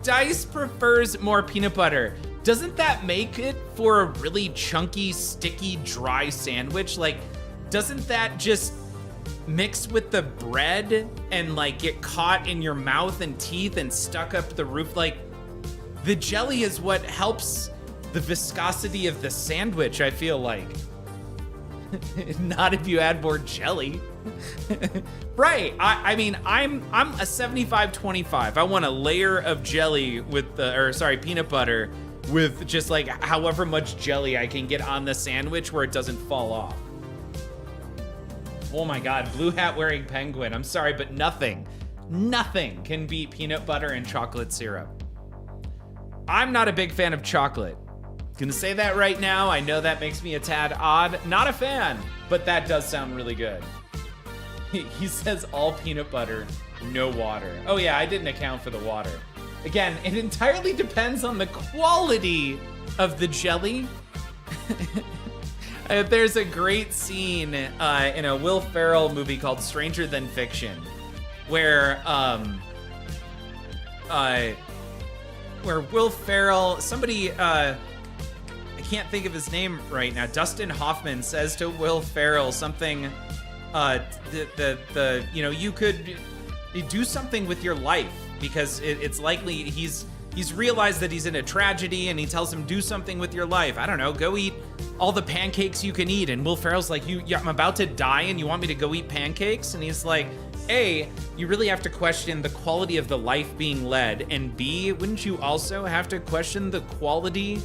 Dice prefers more peanut butter. Doesn't that make it for a really chunky, sticky, dry sandwich? Like, doesn't that just mix with the bread and like get caught in your mouth and teeth and stuck up the roof? Like, the jelly is what helps the viscosity of the sandwich, I feel like. Not if you add more jelly. Right. I mean, I'm a 75-25. I want a layer of jelly with peanut butter with just like however much jelly I can get on the sandwich where it doesn't fall off. Oh my God, blue hat wearing penguin. I'm sorry, but nothing can beat peanut butter and chocolate syrup. I'm not a big fan of chocolate. Gonna say that right now. I know that makes me a tad odd. Not a fan, but that does sound really good. He says all peanut butter, no water. Oh yeah, I didn't account for the water. Again, it entirely depends on the quality of the jelly. There's a great scene in a Will Ferrell movie called Stranger Than Fiction, where Will Ferrell, somebody, I can't think of his name right now, Dustin Hoffman says to Will Ferrell something, you could do something with your life because it's likely he's realized that he's in a tragedy, and he tells him, do something with your life. I don't know, go eat all the pancakes you can eat. And Will Ferrell's like, I'm about to die and you want me to go eat pancakes? And he's like, A, you really have to question the quality of the life being led, and B, wouldn't you also have to question the quality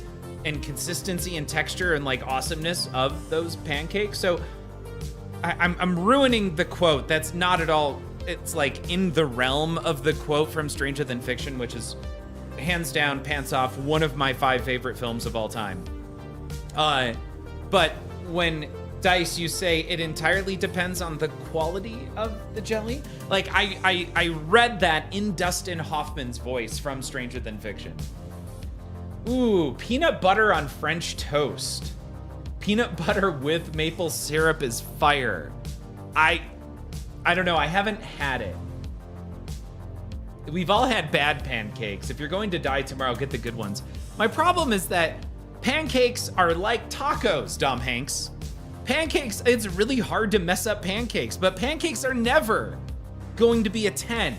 and consistency and texture and like awesomeness of those pancakes? So I'm ruining the quote. That's not at all, it's like in the realm of the quote from Stranger Than Fiction, which is hands down, pants off, one of my 5 favorite films of all time. But when Dice, you say it entirely depends on the quality of the jelly. Like I read that in Dustin Hoffman's voice from Stranger Than Fiction. Ooh, peanut butter on French toast. Peanut butter with maple syrup is fire. I don't know, I haven't had it. We've all had bad pancakes. If you're going to die tomorrow, get the good ones. My problem is that pancakes are like tacos, Dom Hanks. Pancakes, it's really hard to mess up pancakes, but pancakes are never going to be a 10,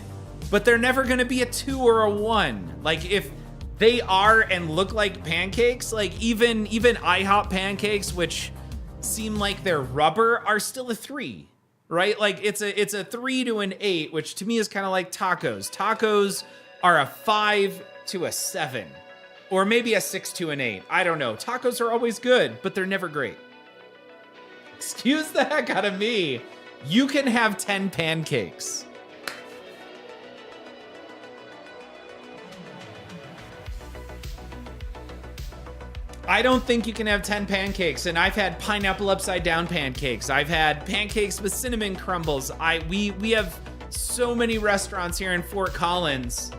but they're never going to be a 2 or a 1. Like if they are and look like pancakes, like even IHOP pancakes, which seem like they're rubber, are still a 3. Right? Like it's a 3 to an 8, which to me is kind of like tacos. Tacos are a 5 to a 7, or maybe a 6 to an 8. I don't know. Tacos are always good, but they're never great. Excuse the heck out of me. You can have 10 pancakes. I don't think you can have 10 pancakes, and I've had pineapple upside down pancakes. I've had pancakes with cinnamon crumbles. We have so many restaurants here in Fort Collins.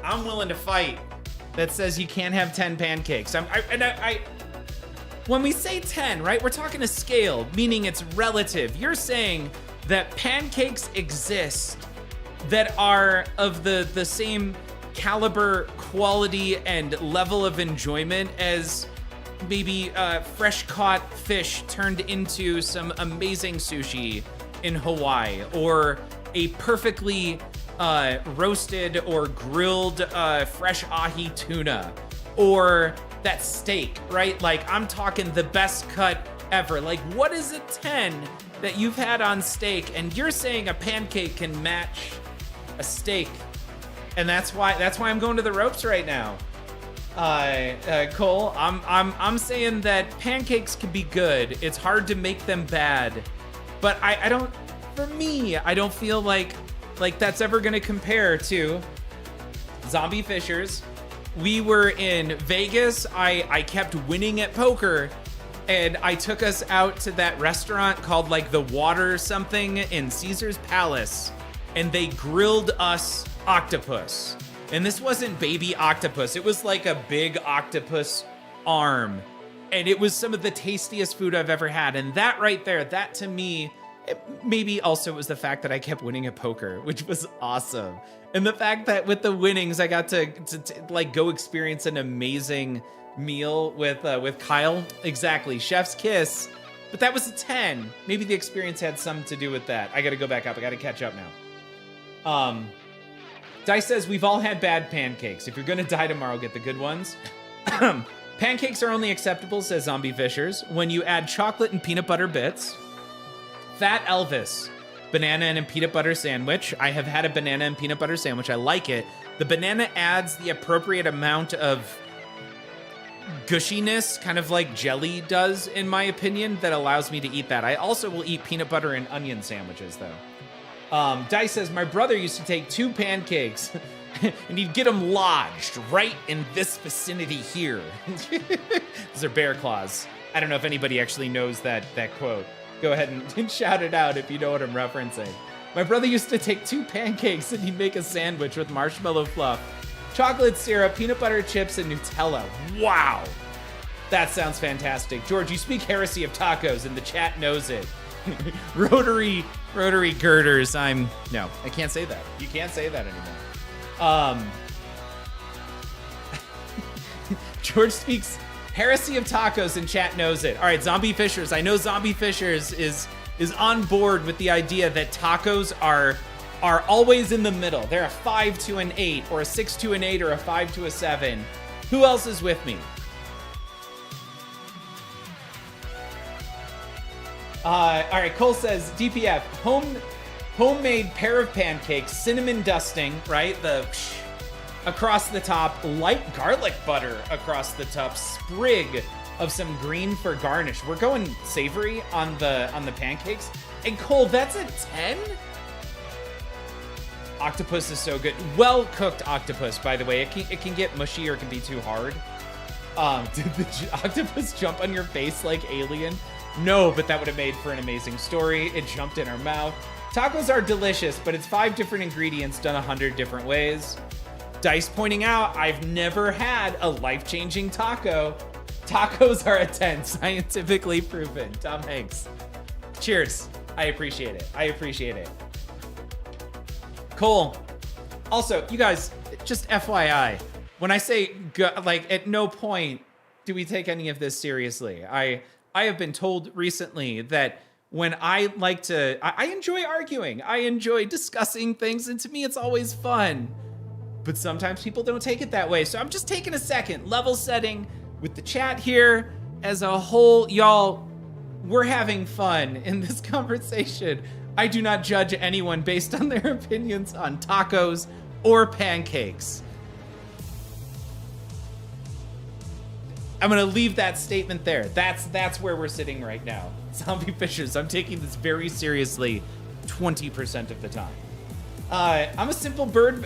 I'm willing to fight that says you can't have 10 pancakes. When we say 10, right, we're talking a scale, meaning it's relative. You're saying that pancakes exist that are of the same caliber, quality, and level of enjoyment as maybe fresh caught fish turned into some amazing sushi in Hawaii, or a perfectly roasted or grilled fresh ahi tuna, or that steak, right? Like I'm talking the best cut ever. Like what is a 10 that you've had on steak? And you're saying a pancake can match a steak. And that's why I'm going to the ropes right now. Cole, I'm saying that pancakes can be good. It's hard to make them bad, but I don't. For me, I don't feel like that's ever gonna compare to Zombie Fishers. We were in Vegas. I kept winning at poker, and I took us out to that restaurant called like the Water something in Caesar's Palace, and they grilled us octopus. And this wasn't baby octopus. It was like a big octopus arm. And it was some of the tastiest food I've ever had. And that right there, that to me, maybe also was the fact that I kept winning at poker, which was awesome. And the fact that with the winnings, I got to like go experience an amazing meal with Kyle. Exactly, chef's kiss. But that was a 10. Maybe the experience had something to do with that. I gotta go back up. I gotta catch up now. Dice says, we've all had bad pancakes. If you're gonna die tomorrow, get the good ones. Pancakes are only acceptable, says Zombie Fishers, when you add chocolate and peanut butter bits. Fat Elvis, banana and a peanut butter sandwich. I have had a banana and peanut butter sandwich. I like it. The banana adds the appropriate amount of gushiness, kind of like jelly does, in my opinion, that allows me to eat that. I also will eat peanut butter and onion sandwiches, though. Dice says, my brother used to take 2 pancakes and he'd get them lodged right in this vicinity here. Those are bear claws. I don't know if anybody actually knows that quote. Go ahead and shout it out if you know what I'm referencing. My brother used to take 2 pancakes and he'd make a sandwich with marshmallow fluff, chocolate syrup, peanut butter chips, and Nutella. Wow. That sounds fantastic. George, you speak heresy of tacos and the chat knows it. Rotary girders. No, I can't say that. You can't say that anymore. George speaks heresy of tacos and chat knows it. All right, Zombie Fishers. I know Zombie Fishers is on board with the idea that tacos are always in the middle. They're a 5 to an 8 or a 6 to an 8 or a 5 to a 7. Who else is with me? All right, Cole says, DPF, homemade pair of pancakes, cinnamon dusting, right? The across the top, light garlic butter across the top, sprig of some green for garnish. We're going savory on the pancakes. And Cole, that's a 10? Octopus is so good. Well-cooked octopus, by the way. It can get mushy or it can be too hard. Did the octopus jump on your face like Alien? No, but that would have made for an amazing story. It jumped in our mouth. Tacos are delicious, but it's 5 different ingredients done 100 different ways. Dice pointing out, I've never had a life-changing taco. Tacos are a 10, scientifically proven. Tom Hanks. Cheers. I appreciate it. Cole. Also, you guys, just FYI, when I say, like, at no point do we take any of this seriously. I have been told recently that when I enjoy arguing, I enjoy discussing things, and to me it's always fun. But sometimes people don't take it that way, so I'm just taking a second, level setting with the chat here as a whole. Y'all, we're having fun in this conversation. I do not judge anyone based on their opinions on tacos or pancakes. I'm gonna leave that statement there. That's where we're sitting right now. Zombie Fishers, I'm taking this very seriously 20% of the time. I'm a simple burb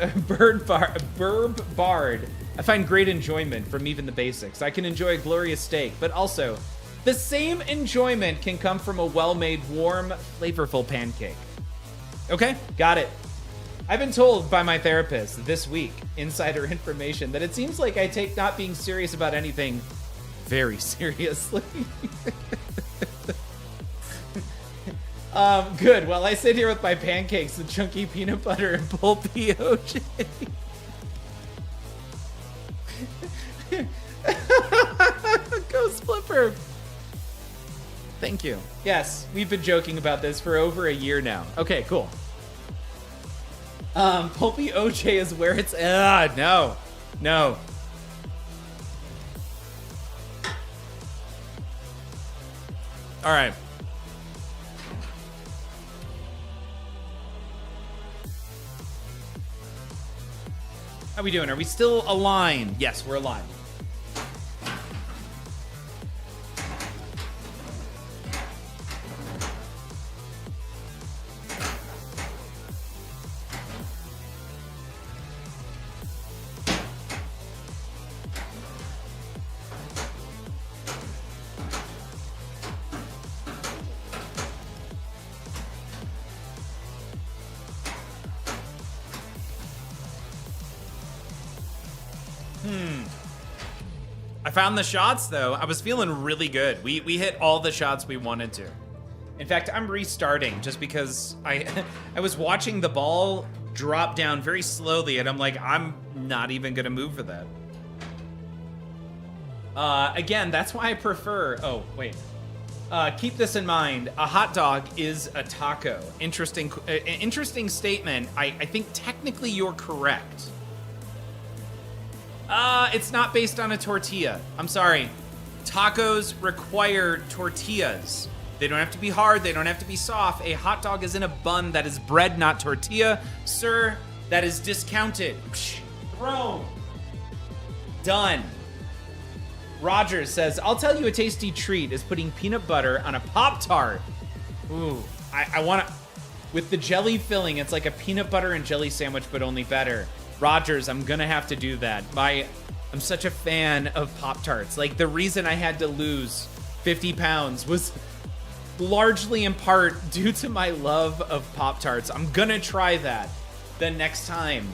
bard. I find great enjoyment from even the basics. I can enjoy a glorious steak, but also the same enjoyment can come from a well-made, warm, flavorful pancake. Okay, got it. I've been told by my therapist this week, insider information, that it seems like I take not being serious about anything very seriously. Good. While I sit here with my pancakes and chunky peanut butter and pulpy OJ. Ghost Flipper. Thank you. Yes, we've been joking about this for over a year now. Okay, cool. Pulpy OJ is where it's... no. All right. How we doing? Are we still aligned? Yes, we're aligned. I found the shots though. I was feeling really good. We hit all the shots we wanted to. In fact, I'm restarting just because I was watching the ball drop down very slowly and I'm like, I'm not even gonna move for that. Again, that's why I prefer, oh, wait. Keep this in mind, a hot dog is a taco. Interesting statement. I think technically you're correct. It's not based on a tortilla. I'm sorry. Tacos require tortillas. They don't have to be hard. They don't have to be soft. A hot dog is in a bun that is bread, not tortilla. Sir, that is discounted. Psh, thrown. Done. Rogers says, I'll tell you a tasty treat is putting peanut butter on a Pop-Tart. Ooh, I want to... With the jelly filling, it's like a peanut butter and jelly sandwich, but only better. Rogers, I'm going to have to do that. I'm such a fan of Pop-Tarts. Like, the reason I had to lose 50 pounds was largely in part due to my love of Pop-Tarts. I'm going to try that the next time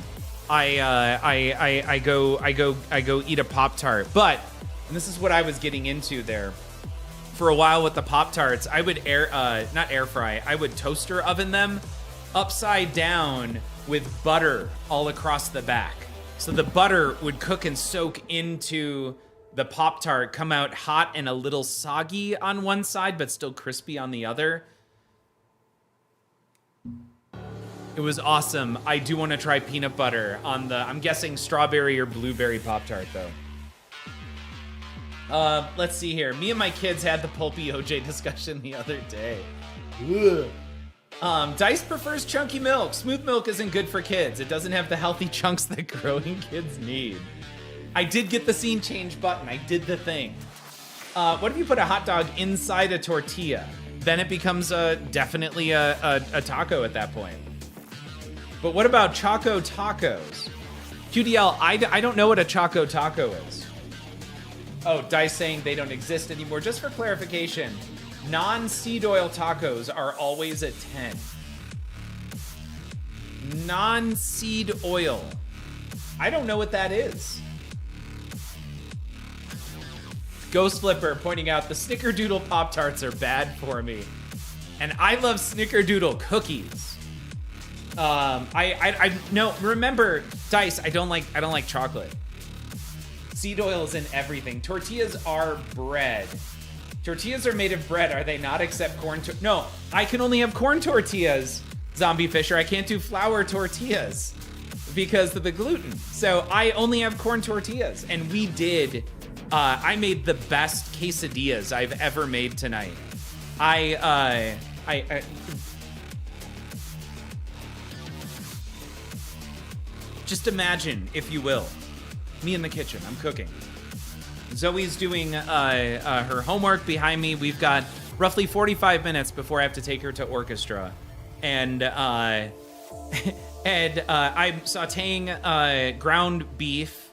I go eat a Pop-Tart. But, and this is what I was getting into there. For a while with the Pop-Tarts, I would not air fry, I would toaster oven them upside down with butter all across the back. So the butter would cook and soak into the Pop-Tart, come out hot and a little soggy on one side, but still crispy on the other. It was awesome. I do want to try peanut butter on the, I'm guessing strawberry or blueberry Pop-Tart though. Let's see here. Me and my kids had the pulpy OJ discussion the other day. Ugh. Dice prefers chunky milk. Smooth milk isn't good for kids. It doesn't have the healthy chunks that growing kids need. I did get the scene change button. I did the thing. What if you put a hot dog inside a tortilla? Then it becomes definitely a taco at that point. But what about Choco Tacos? QDL, I don't know what a Choco Taco is. Oh, Dice saying they don't exist anymore. Just for clarification, non-seed oil tacos are always at 10. Non-seed oil. I don't know what that is. Ghost Flipper pointing out the Snickerdoodle Pop-Tarts are bad for me. And I love Snickerdoodle cookies. No, remember, Dice, I don't like chocolate. Seed oil is in everything. Tortillas are bread. Tortillas are made of bread, are they not? Except corn. No, I can only have corn tortillas, Zombie Fisher. I can't do flour tortillas because of the gluten. So I only have corn tortillas. And we did. I made the best quesadillas I've ever made tonight. Just imagine, if you will. Me in the kitchen, I'm cooking. Zoe's doing her homework behind me. We've got roughly 45 minutes before I have to take her to orchestra. And I'm sauteing ground beef,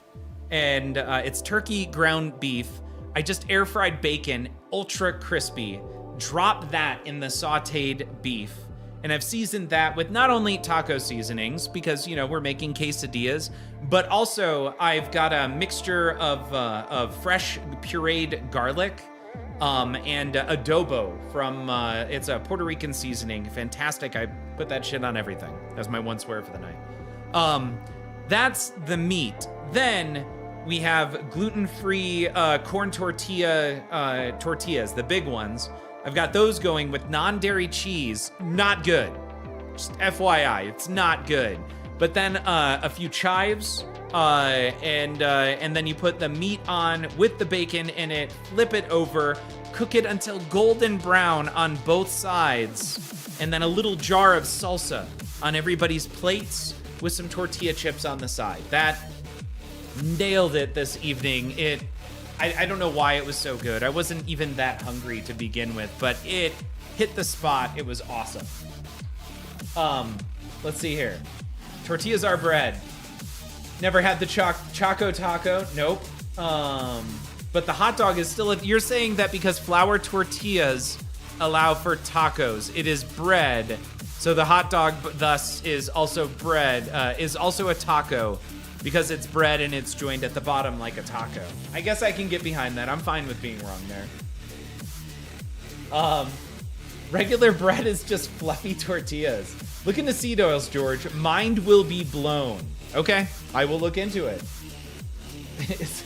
and it's turkey ground beef. I just air fried bacon, ultra crispy. Drop that in the sauteed beef. And I've seasoned that with not only taco seasonings, because, you know, we're making quesadillas, but also I've got a mixture of fresh pureed garlic and adobo from, it's a Puerto Rican seasoning. Fantastic. I put that shit on everything. That's my one swear for the night. That's the meat. Then we have gluten-free corn tortillas, the big ones. I've got those going with non-dairy cheese. Not good. Just FYI, it's not good. But then a few chives, and then you put the meat on with the bacon in it, flip it over, cook it until golden brown on both sides, and then a little jar of salsa on everybody's plates with some tortilla chips on the side. That nailed it this evening. I don't know why it was so good. I wasn't even that hungry to begin with, but it hit the spot. It was awesome. Let's see here. Tortillas are bread. Never had the Choco Taco. Nope. But the hot dog is still, you're saying that because flour tortillas allow for tacos, it is bread. So the hot dog thus is also bread, is also a taco. Because it's bread and it's joined at the bottom like a taco. I guess I can get behind that. I'm fine with being wrong there. Regular bread is just fluffy tortillas. Look into seed oils, George. Mind will be blown. Okay, I will look into it. Is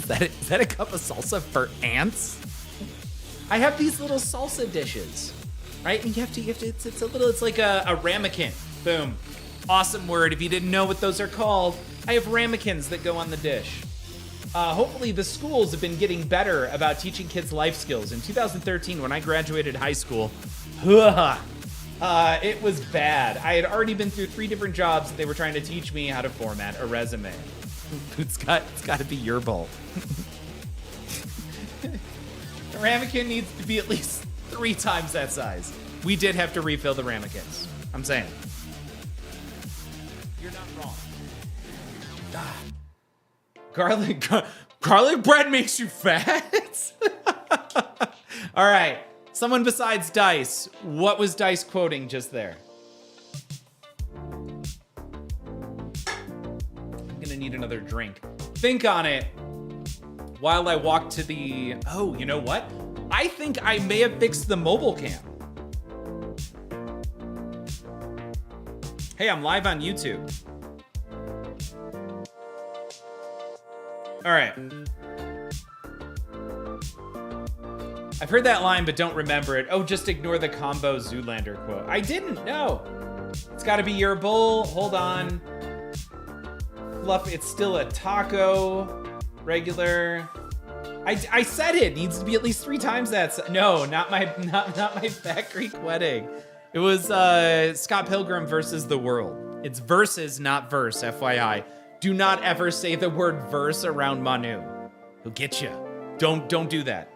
that a cup of salsa for ants? I have these little salsa dishes, right? And you have to. It's a little. It's like a ramekin. Boom. Awesome word. If you didn't know what those are called, I have ramekins that go on the dish. Hopefully the schools have been getting better about teaching kids life skills. In 2013, when I graduated high school, it was bad. I had already been through 3 different jobs and they were trying to teach me how to format a resume. It's got to be your bowl. The ramekin needs to be at least 3 times that size. We did have to refill the ramekins. I'm saying. You're not wrong. Garlic bread makes you fat? All right. Someone besides Dice. What was Dice quoting just there? I'm gonna need another drink. Think on it while I walk to the... Oh, you know what? I think I may have fixed the mobile cam. Hey, I'm live on YouTube. All right. I've heard that line, but don't remember it. Oh, just ignore the combo Zoolander quote. I didn't know. It's got to be your bowl. Hold on. Fluff, it's still a taco. Regular. I said it needs to be at least 3 times that. No, not my Fat Greek wedding. It was Scott Pilgrim versus the world. It's versus, not verse, FYI. Do not ever say the word verse around Manu. He'll get you. Don't do that.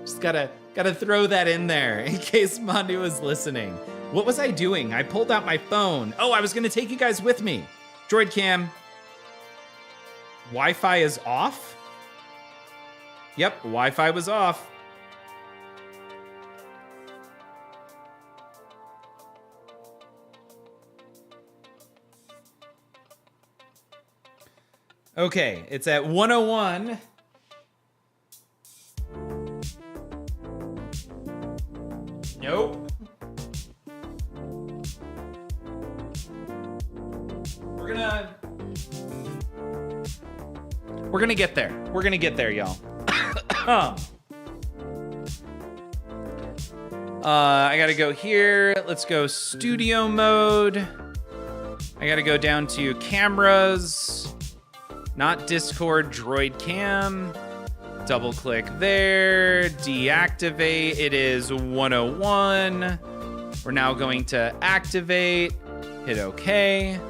Just gotta throw that in there in case Manu is listening. What was I doing? I pulled out my phone. Oh, I was gonna take you guys with me. Droid cam. Wi-Fi is off? Yep, Wi-Fi was off. Okay, it's at 101. Nope. We're gonna get there. We're gonna get there, y'all. I gotta go here. Let's go studio mode. I gotta go down to cameras. Not Discord, Droid Cam. Double click there, deactivate. It is 101. We're now going to activate, hit OK.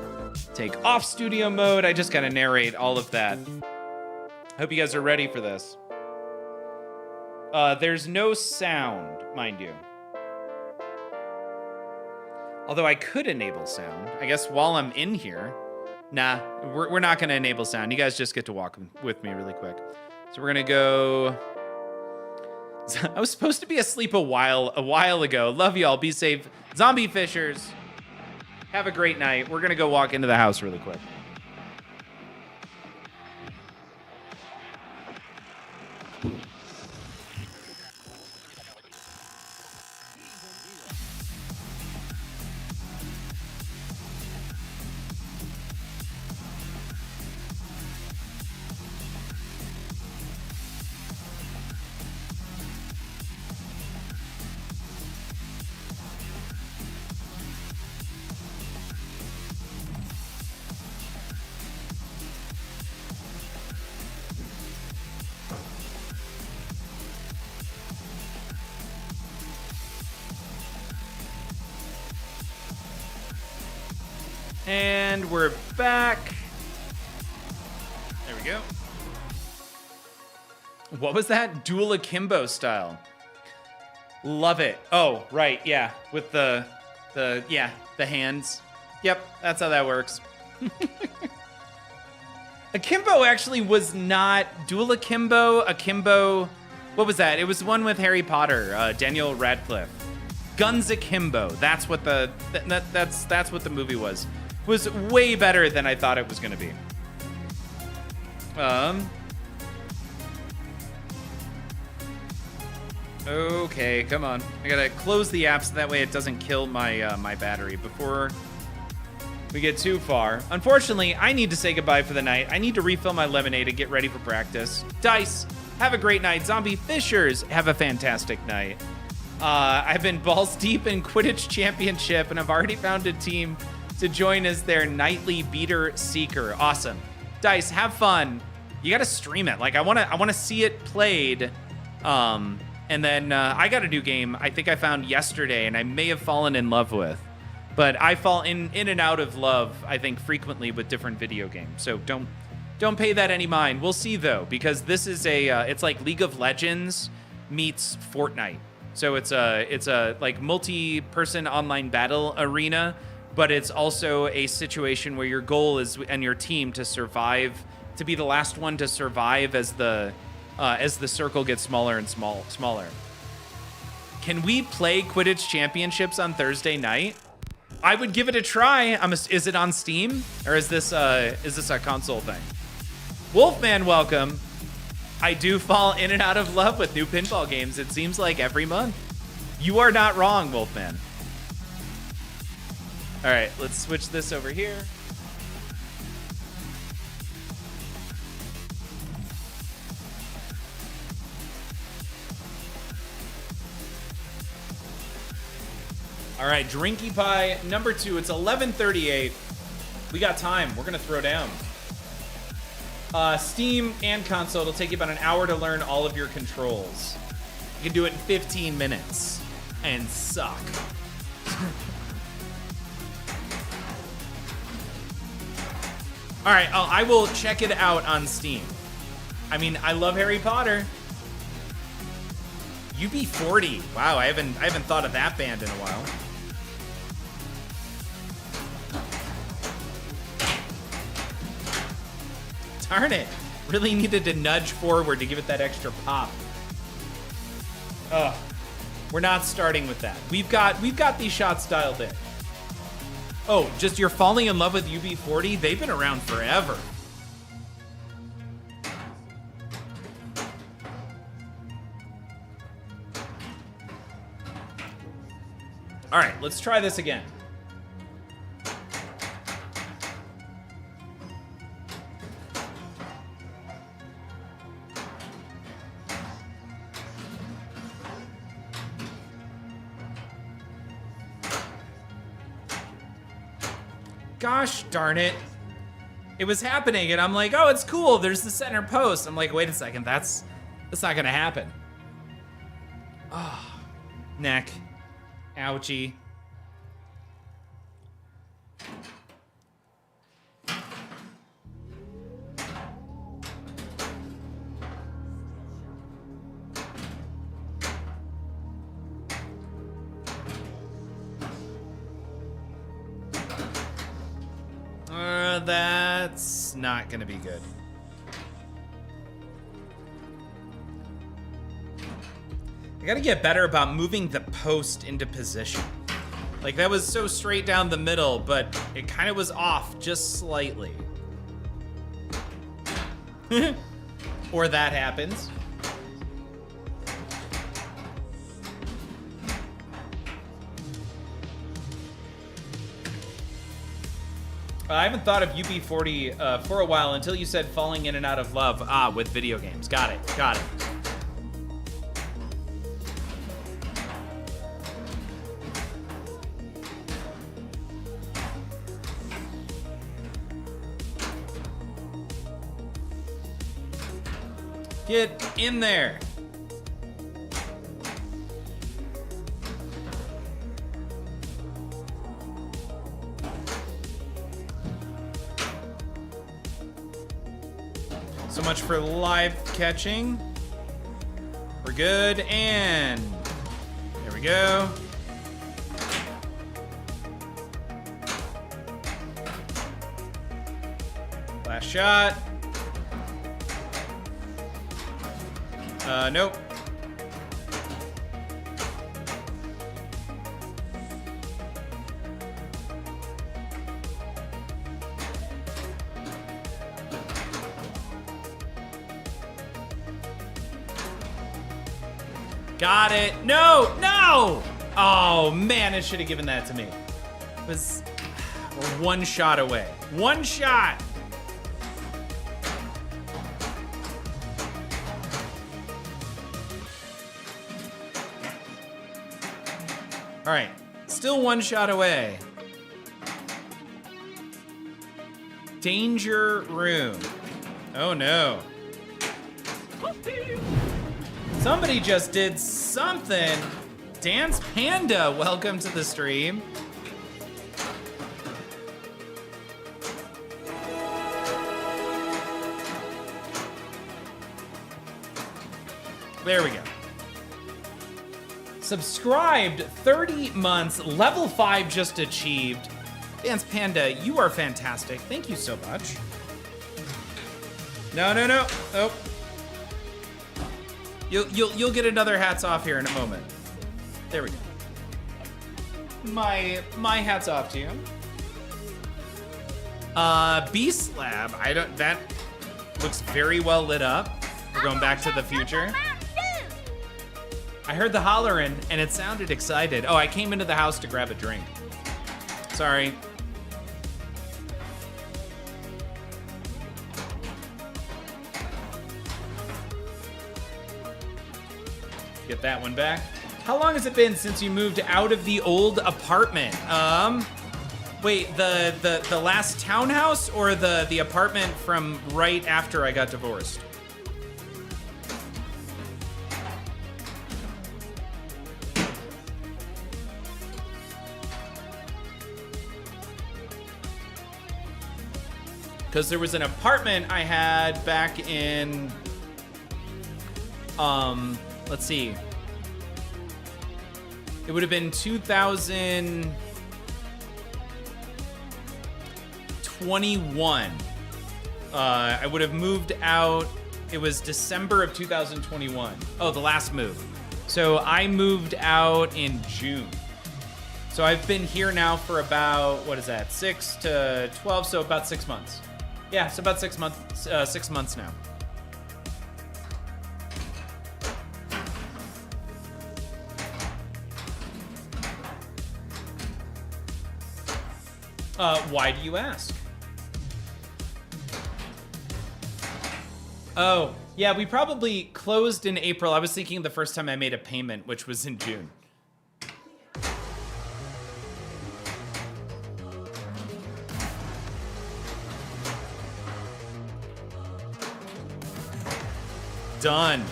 Take off studio mode. I just gotta narrate all of that. Hope you guys are ready for this. There's no sound, mind you. Although I could enable sound. I guess while I'm in here. Nah, we're not gonna enable sound. You guys just get to walk with me really quick. So we're gonna go. I was supposed to be asleep a while ago. Love y'all. Be safe. Zombie fishers. Have a great night. We're gonna go walk into the house really quick. And we're back. There we go. What was that? Dual akimbo style. Love it. Oh, right, yeah. With the hands. Yep, that's how that works. Akimbo actually was not dual akimbo. Akimbo, what was that? It was one with Harry Potter, Daniel Radcliffe. Guns Akimbo. That's what that's what the movie was. Was way better than I thought it was gonna be. Okay, come on. I gotta close the app so that way it doesn't kill my my battery before we get too far. Unfortunately, I need to say goodbye for the night. I need to refill my lemonade and get ready for practice. Dice, have a great night. Zombie fishers, have a fantastic night. I've been balls deep in Quidditch Championship, and I've already found a team to join as their nightly beater seeker. Awesome. Dice, have fun. You got to stream it. Like, I want to see it played. And then I got a new game I think I found yesterday, and I may have fallen in love with. But I fall in and out of love, I think, frequently with different video games. So don't pay that any mind. We'll see, though, because this is it's like League of Legends meets Fortnite. So it's a like multi-person online battle arena, but it's also a situation where your goal is and your team to survive, to be the last one to survive as the circle gets smaller and smaller. Can we play Quidditch Championships on Thursday night? I would give it a try. Is it on Steam, or is this a console thing? Wolfman, welcome. I do fall in and out of love with new pinball games. It seems like every month. You are not wrong, Wolfman. All right, let's switch this over here. All right, Drinky Pie number 2. It's 11:38. We got time. We're gonna throw down. Steam and console. It'll take you about an hour to learn all of your controls. You can do it in 15 minutes and suck. All right, I will check it out on Steam. I mean, I love Harry Potter. UB40. Wow, I haven't thought of that band in a while. Darn it. Really needed to nudge forward to give it that extra pop. Ugh. We're not starting with that. We've got these shots dialed in. Oh, just you're falling in love with UB40? They've been around forever. All right, let's try this again. Gosh darn it. It was happening, and I'm like, oh, it's cool. There's the center post. I'm like, wait a second. That's not going to happen. Oh, neck. Ouchie. That's not gonna be good. I gotta get better about moving the post into position. Like, that was so straight down the middle, but it kind of was off just slightly. Or that happens. I haven't thought of UB40 for a while until you said falling in and out of love with video games. Got it. Get in there. So much for live catching. We're good, and there we go. Last shot. Nope. Got it. No! Oh, man, it should have given that to me. It was one shot away. One shot! All right, still one shot away. Danger room. Oh no. Somebody just did something. Dance Panda, welcome to the stream. There we go. Subscribed, 30 months, level 5 just achieved. Dance Panda, you are fantastic. Thank you so much. No. Oh. You'll get another hats off here in a moment. There we go. My hats off to you. Beast Lab, that looks very well lit up. We're going back to the future. I heard the hollering and it sounded excited. Oh, I came into the house to grab a drink. Sorry. Get that one back. How long has it been since you moved out of the old apartment? Wait, the last townhouse or the apartment from right after I got divorced? Because there was an apartment I had back in, let's see. It would have been 2021. I would have moved out, it was December of 2021. Oh, the last move. So I moved out in June. So I've been here now for about, what is that, 6 to 12, so about 6 months. Yeah, so about 6 months, 6 months now. Why do you ask? Oh, yeah, we probably closed in April. I was thinking the first time I made a payment, which was in June. Done.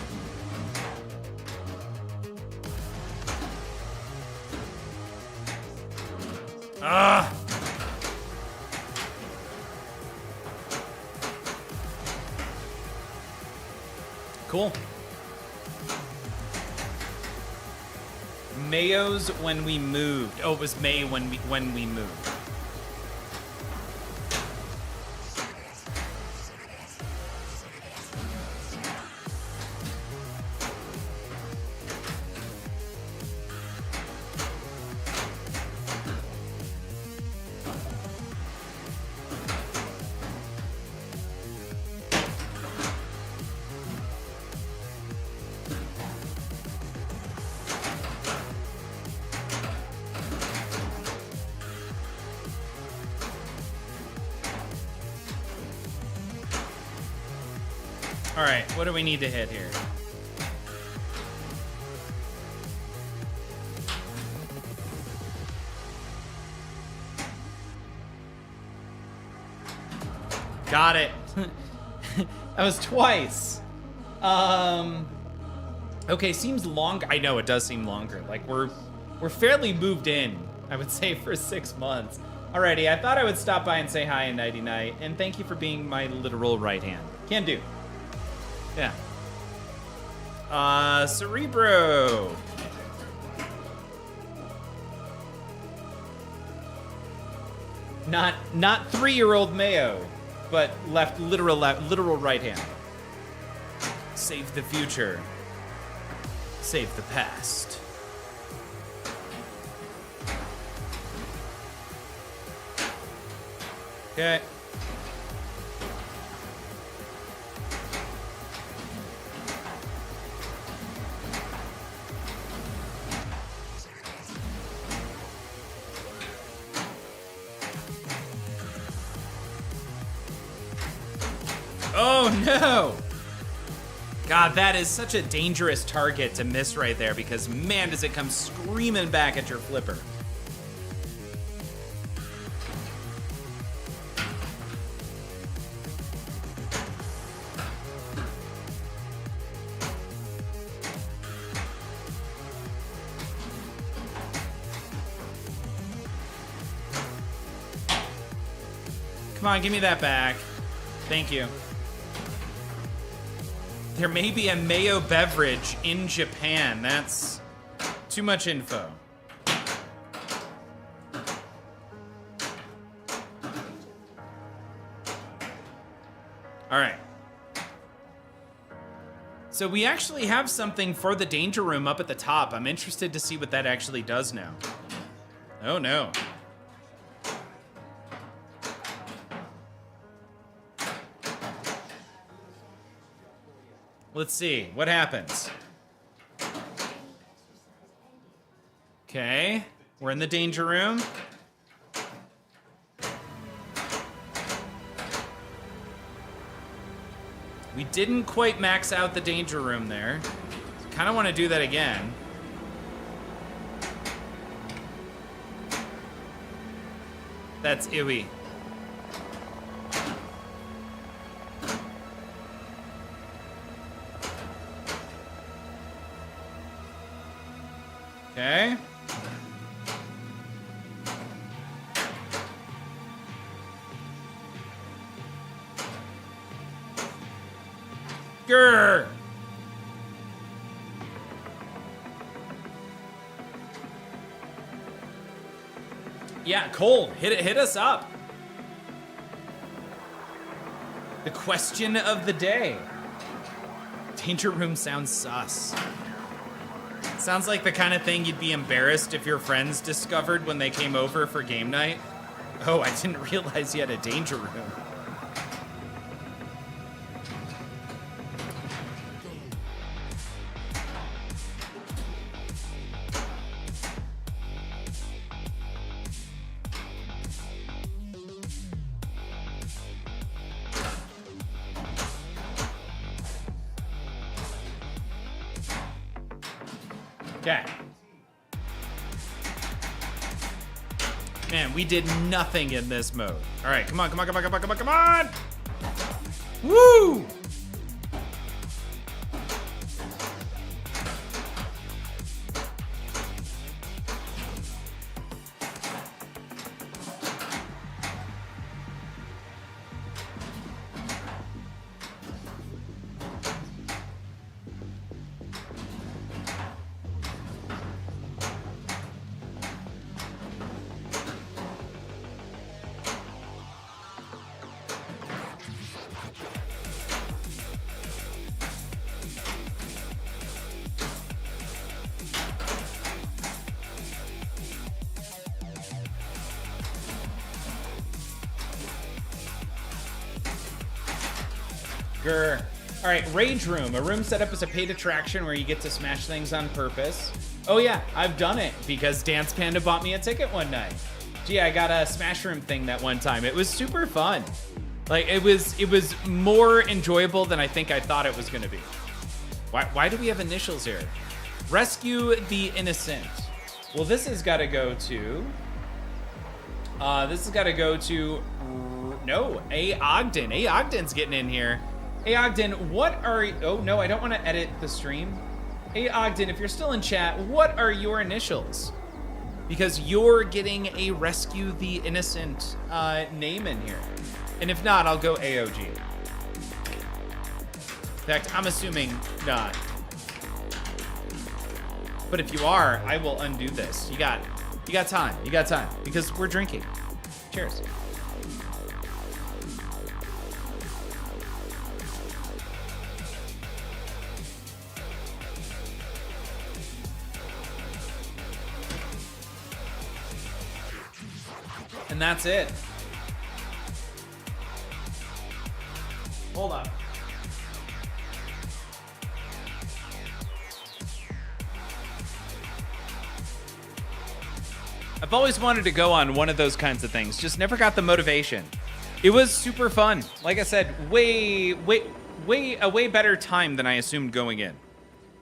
Ah. Cool. Mayo's when we moved. Oh, it was May when we moved. All right, what do we need to hit here? Got it. That was twice. Okay, seems long. I know it does seem longer. Like we're fairly moved in, I would say, for 6 months. Alrighty, I thought I would stop by and say hi and nighty night, and thank you for being my literal right hand. Can do. Yeah. Cerebro. Not 3-year-old Mayo, but left literal right hand. Save the future. Save the past. Okay. Oh no! God, that is such a dangerous target to miss right there because, man, does it come screaming back at your flipper. Come on, give me that back. Thank you. There may be a mayo beverage in Japan. That's too much info. All right. So we actually have something for the danger room up at the top. I'm interested to see what that actually does now. Oh no. Let's see what happens. Okay, we're in the danger room. We didn't quite max out the danger room there. Kind of want to do that again. That's ewy. Okay. Grr. Yeah, Cole, hit us up. The question of the day. Danger room sounds sus. Sounds like the kind of thing you'd be embarrassed if your friends discovered when they came over for game night. Oh, I didn't realize you had a danger room. Okay. Man, we did nothing in this mode. All right, come on, come on, come on, come on, come on, come on! Woo! Grr. All right, Rage Room. A room set up as a paid attraction where you get to smash things on purpose. Oh yeah, I've done it because Dance Panda bought me a ticket one night. Gee, I got a Smash Room thing that one time. It was super fun. Like, it was more enjoyable than I think I thought it was gonna be. Why do we have initials here? Rescue the Innocent. Well, this has gotta go to... no, A. Ogden. A. Ogden's getting in here. Hey Ogden, what are... Oh no, I don't want to edit the stream. Hey Ogden, if you're still in chat, what are your initials? Because you're getting a Rescue the Innocent name in here. And if not, I'll go AOG. In fact, I'm assuming not. But if you are, I will undo this. You got time. You got time. Because we're drinking. Cheers. And that's it. Hold on. I've always wanted to go on one of those kinds of things, just never got the motivation. It was super fun. Like I said, way a way better time than I assumed going in.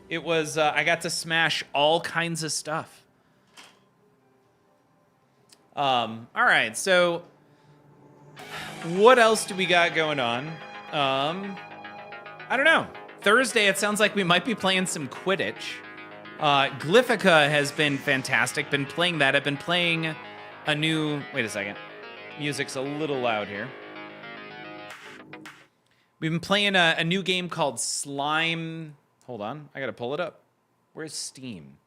It was, I got to smash all kinds of stuff. All right, so what else do we got going on? I don't know. Thursday, it sounds like we might be playing some Quidditch. Glyphica has been fantastic. Been playing that. I've been playing a new... Wait a second. Music's a little loud here. We've been playing a new game called Slime... Hold on. I gotta pull it up. Where's Steam?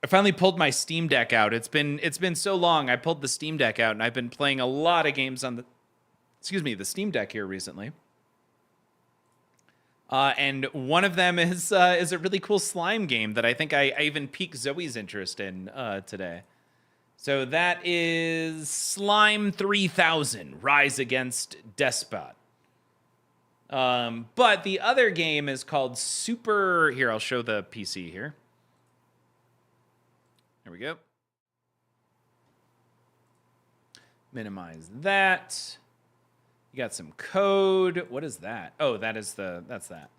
I finally pulled my Steam Deck out. It's been so long. I pulled the Steam Deck out, and I've been playing a lot of games on the... Excuse me, the Steam Deck here recently. And one of them is a really cool slime game that I think I even piqued Zoe's interest in today. So that is Slime 3000, Rise Against Despot. But the other game is called Super... Here, I'll show the PC here. There we go. Minimize that. You got some code. What is that? Oh, that's that.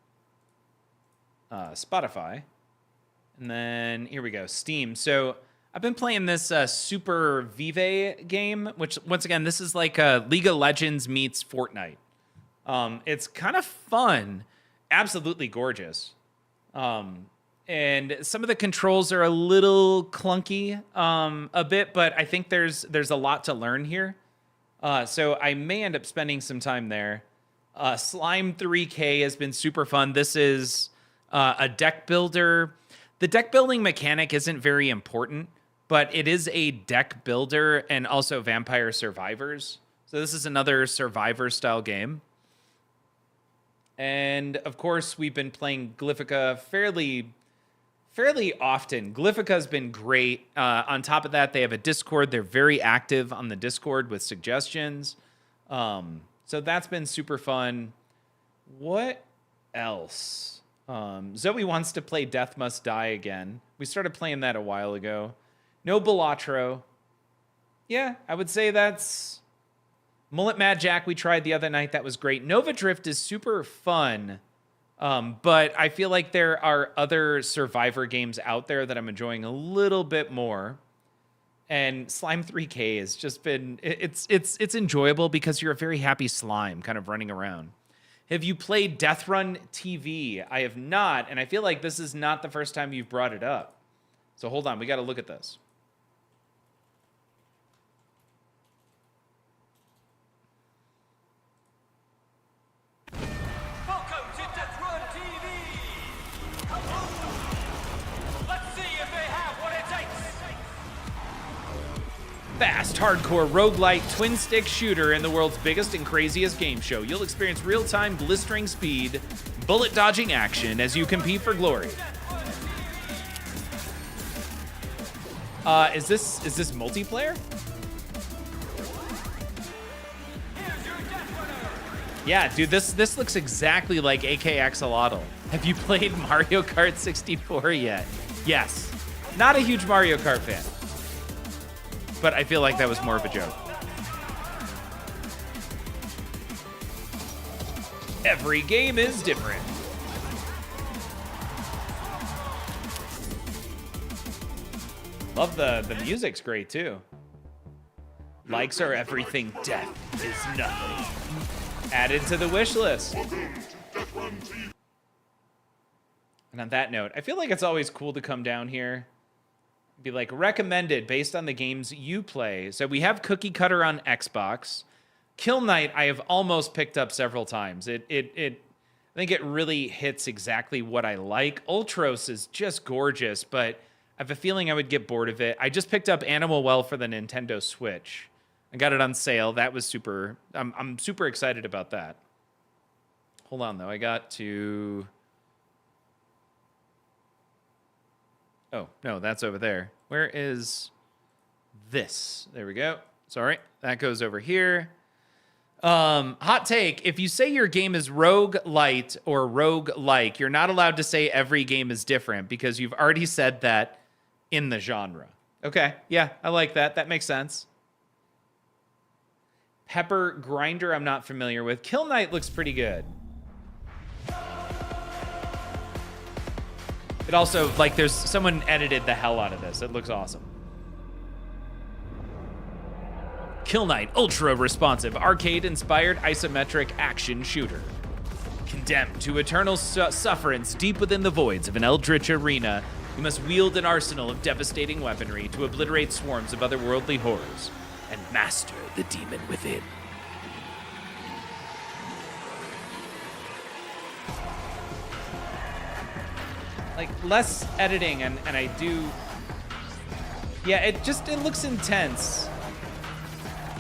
Spotify. And then here we go, Steam. So I've been playing this Super Vive game, which once again, this is like League of Legends meets Fortnite. It's kind of fun, absolutely gorgeous. And some of the controls are a little clunky, a bit, but I think there's a lot to learn here. So I may end up spending some time there. Slime 3K has been super fun. This is a deck builder. The deck building mechanic isn't very important, but it is a deck builder and also Vampire Survivors. So this is another Survivor style game. And of course, we've been playing Glyphica fairly often. Glyphica's been great. On top of that, they have a Discord. They're very active on the Discord with suggestions. So that's been super fun. What else? Zoe wants to play Death Must Die again. We started playing that a while ago. No Balatro. Yeah, I would say that's... Mullet Mad Jack we tried the other night. That was great. Nova Drift is super fun. But I feel like there are other Survivor games out there that I'm enjoying a little bit more. And Slime 3K has just been... It's enjoyable because you're a very happy slime kind of running around. Have you played Death Run TV? I have not, and I feel like this is not the first time you've brought it up. So hold on, we got to look at this. Welcome to Death Run TV! Let's see if they have what it takes! Fast, hardcore, roguelite, twin-stick shooter in the world's biggest and craziest game show. You'll experience real-time, blistering speed, bullet-dodging action as you compete for glory. Is this multiplayer? Yeah, dude, this looks exactly like AK Axolotl. Have you played Mario Kart 64 yet? Yes. Not a huge Mario Kart fan. But I feel like that was more of a joke. Every game is different. Love the music's great too. Likes are everything, death is nothing. Added to the wish list. And on that note, I feel like it's always cool to come down here. Be like recommended based on the games you play. So we have Cookie Cutter on Xbox. Kill Knight I have almost picked up several times. I think it really hits exactly what I like. Ultros is just gorgeous, but I have a feeling I would get bored of it. I just picked up Animal Well for the Nintendo Switch. I got it on sale. That was super. I'm super excited about that. Hold on though. I got to. Oh, no, that's over there. Where is this? There we go. Sorry, that goes over here. Hot take. If you say your game is roguelite or roguelike, you're not allowed to say every game is different because you've already said that in the genre. Okay, yeah, I like that. That makes sense. Pepper Grinder, I'm not familiar with. Kill Knight looks pretty good. It also, like, there's someone edited the hell out of this. It looks awesome. Kill Knight, ultra responsive, arcade-inspired isometric action shooter. Condemned to eternal sufferance deep within the voids of an eldritch arena, you must wield an arsenal of devastating weaponry to obliterate swarms of otherworldly horrors and master the demon within. Like, less editing, and I do... Yeah, it looks intense.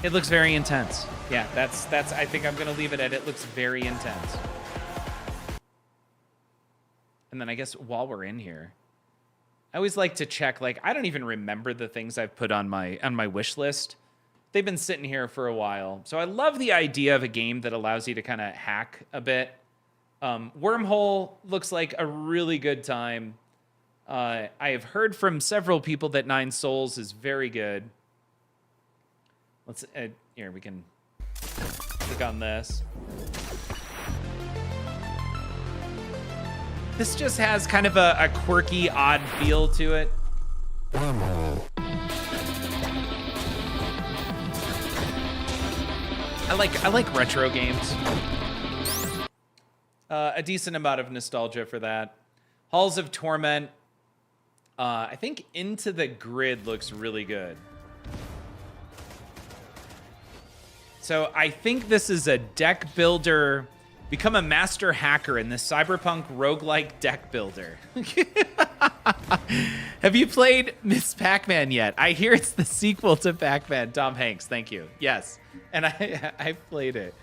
It looks very intense. Yeah, that's. I think I'm gonna leave it at it looks very intense. And then I guess while we're in here, I always like to check, like, I don't even remember the things I've put on my wish list. They've been sitting here for a while. So I love the idea of a game that allows you to kind of hack a bit. Wormhole looks like a really good time. I have heard from several people that 9 Souls is very good. Let's here, we can click on this. This just has kind of a quirky, odd feel to it. I like retro games. A decent amount of nostalgia for that. Halls of Torment. I think Into the Grid looks really good. So I think this is a deck builder. Become a master hacker in this cyberpunk roguelike deck builder. Have you played Miss Pac-Man yet? I hear it's the sequel to Pac-Man. Tom Hanks, thank you. Yes, and I played it.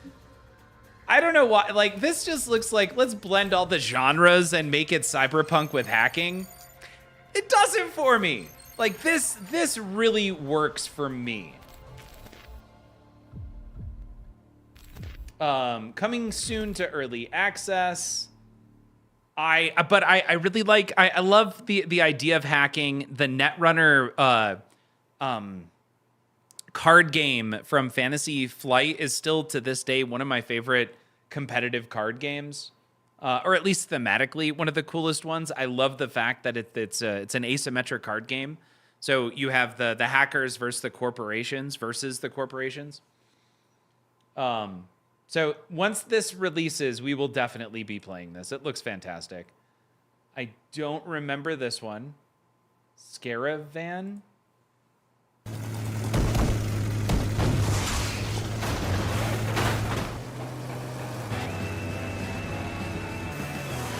I don't know why. Like, this just looks like, let's blend all the genres and make it cyberpunk with hacking. It doesn't for me. Like, this really works for me. Coming soon to early access. But I really like, I love the idea of hacking. The Netrunner card game from Fantasy Flight is still to this day one of my favorite competitive card games, or at least thematically one of the coolest ones. I love the fact that it's an asymmetric card game. So you have the hackers versus the corporations. So once this releases, we will definitely be playing this. It looks fantastic. I don't remember this one. Scaravan?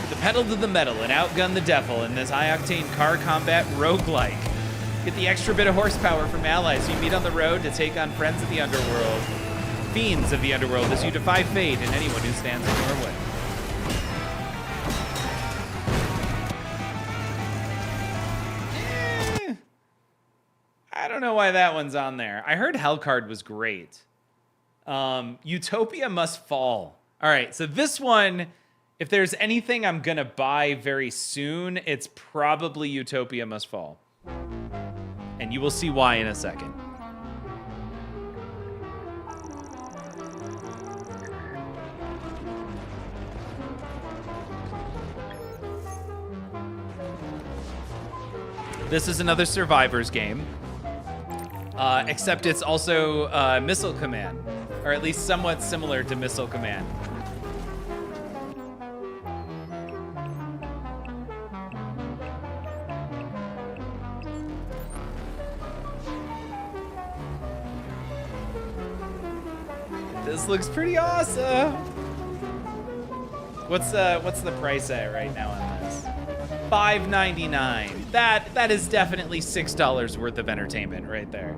The pedal to the metal and outgun the devil in this high-octane car combat roguelike. Get the extra bit of horsepower from allies you meet on the road to take on friends of the underworld. Fiends of the underworld as you defy fate and anyone who stands in your way. I don't know why that one's on there. I heard Hellcard was great. Utopia Must Fall. All right, so this one, if there's anything I'm gonna buy very soon, it's probably Utopia Must Fall. And you will see why in a second. This is another Survivors game, except it's also Missile Command, or at least somewhat similar to Missile Command. This looks pretty awesome. What's the price at right now on this? $5.99. That is definitely $6 worth of entertainment right there.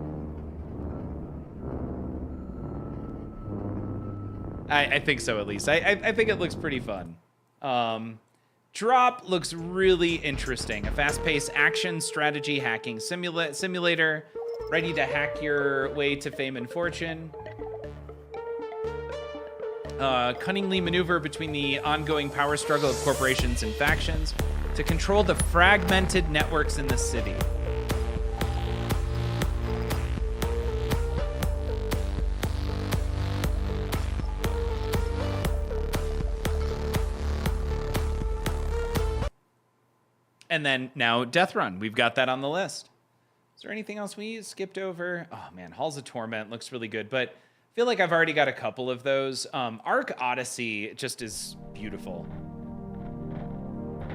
I think so, at least. I think it looks pretty fun. Drop looks really interesting. A fast-paced action strategy hacking simulator, ready to hack your way to fame and fortune. Cunningly maneuver between the ongoing power struggle of corporations and factions to control the fragmented networks in the city. And then now Death Run. We've got that on the list. Is there anything else we skipped over? Oh man, Halls of Torment looks really good, but I feel like I've already got a couple of those. Arc Odyssey just is beautiful.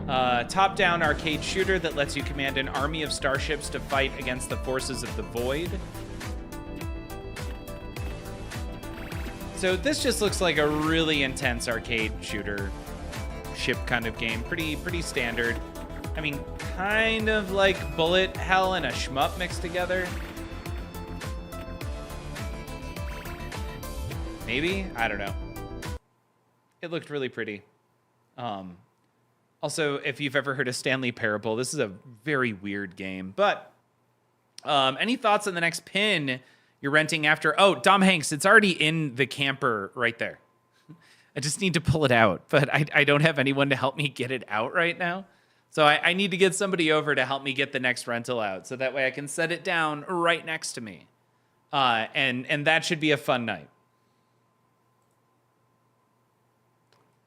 Top-down arcade shooter that lets you command an army of starships to fight against the forces of the Void. So this just looks like a really intense arcade shooter ship kind of game. Pretty standard. I mean, kind of like Bullet Hell and a shmup mixed together. Maybe? I don't know. It looked really pretty. Also, if you've ever heard of Stanley Parable, this is a very weird game. But any thoughts on the next pin you're renting after? Oh, Dom Hanks, it's already in the camper right there. I just need to pull it out, but I don't have anyone to help me get it out right now. So I need to get somebody over to help me get the next rental out, so that way I can set it down right next to me. And that should be a fun night.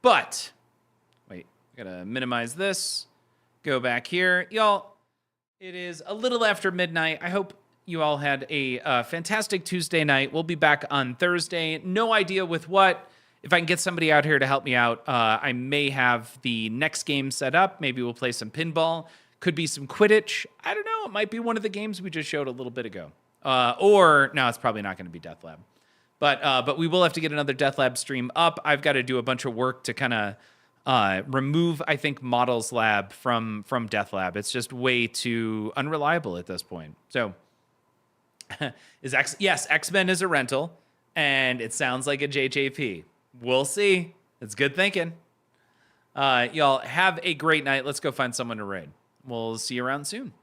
But, wait, I gotta minimize this. Go back here. Y'all, it is a little after midnight. I hope you all had a fantastic Tuesday night. We'll be back on Thursday. No idea with what. If I can get somebody out here to help me out, I may have the next game set up. Maybe we'll play some pinball. Could be some Quidditch. I don't know. It might be one of the games we just showed a little bit ago. Or, no, it's probably not going to be Death Lab. But we will have to get another Death Lab stream up. I've got to do a bunch of work to kind of remove, I think, Models Lab from Death Lab. It's just way too unreliable at this point. So, yes, X-Men is a rental, and it sounds like a JJP. We'll see. It's good thinking. Y'all have a great night. Let's go find someone to raid. We'll see you around soon.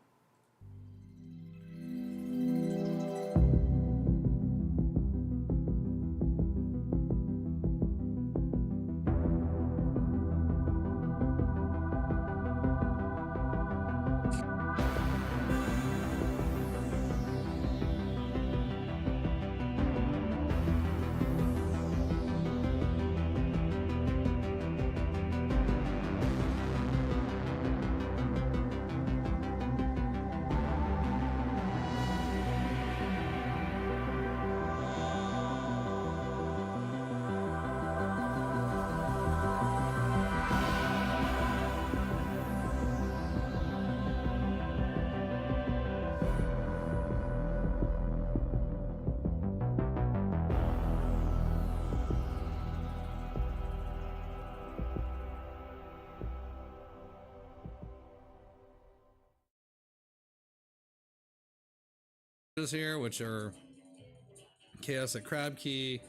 Here, which are Chaos at Crab Key,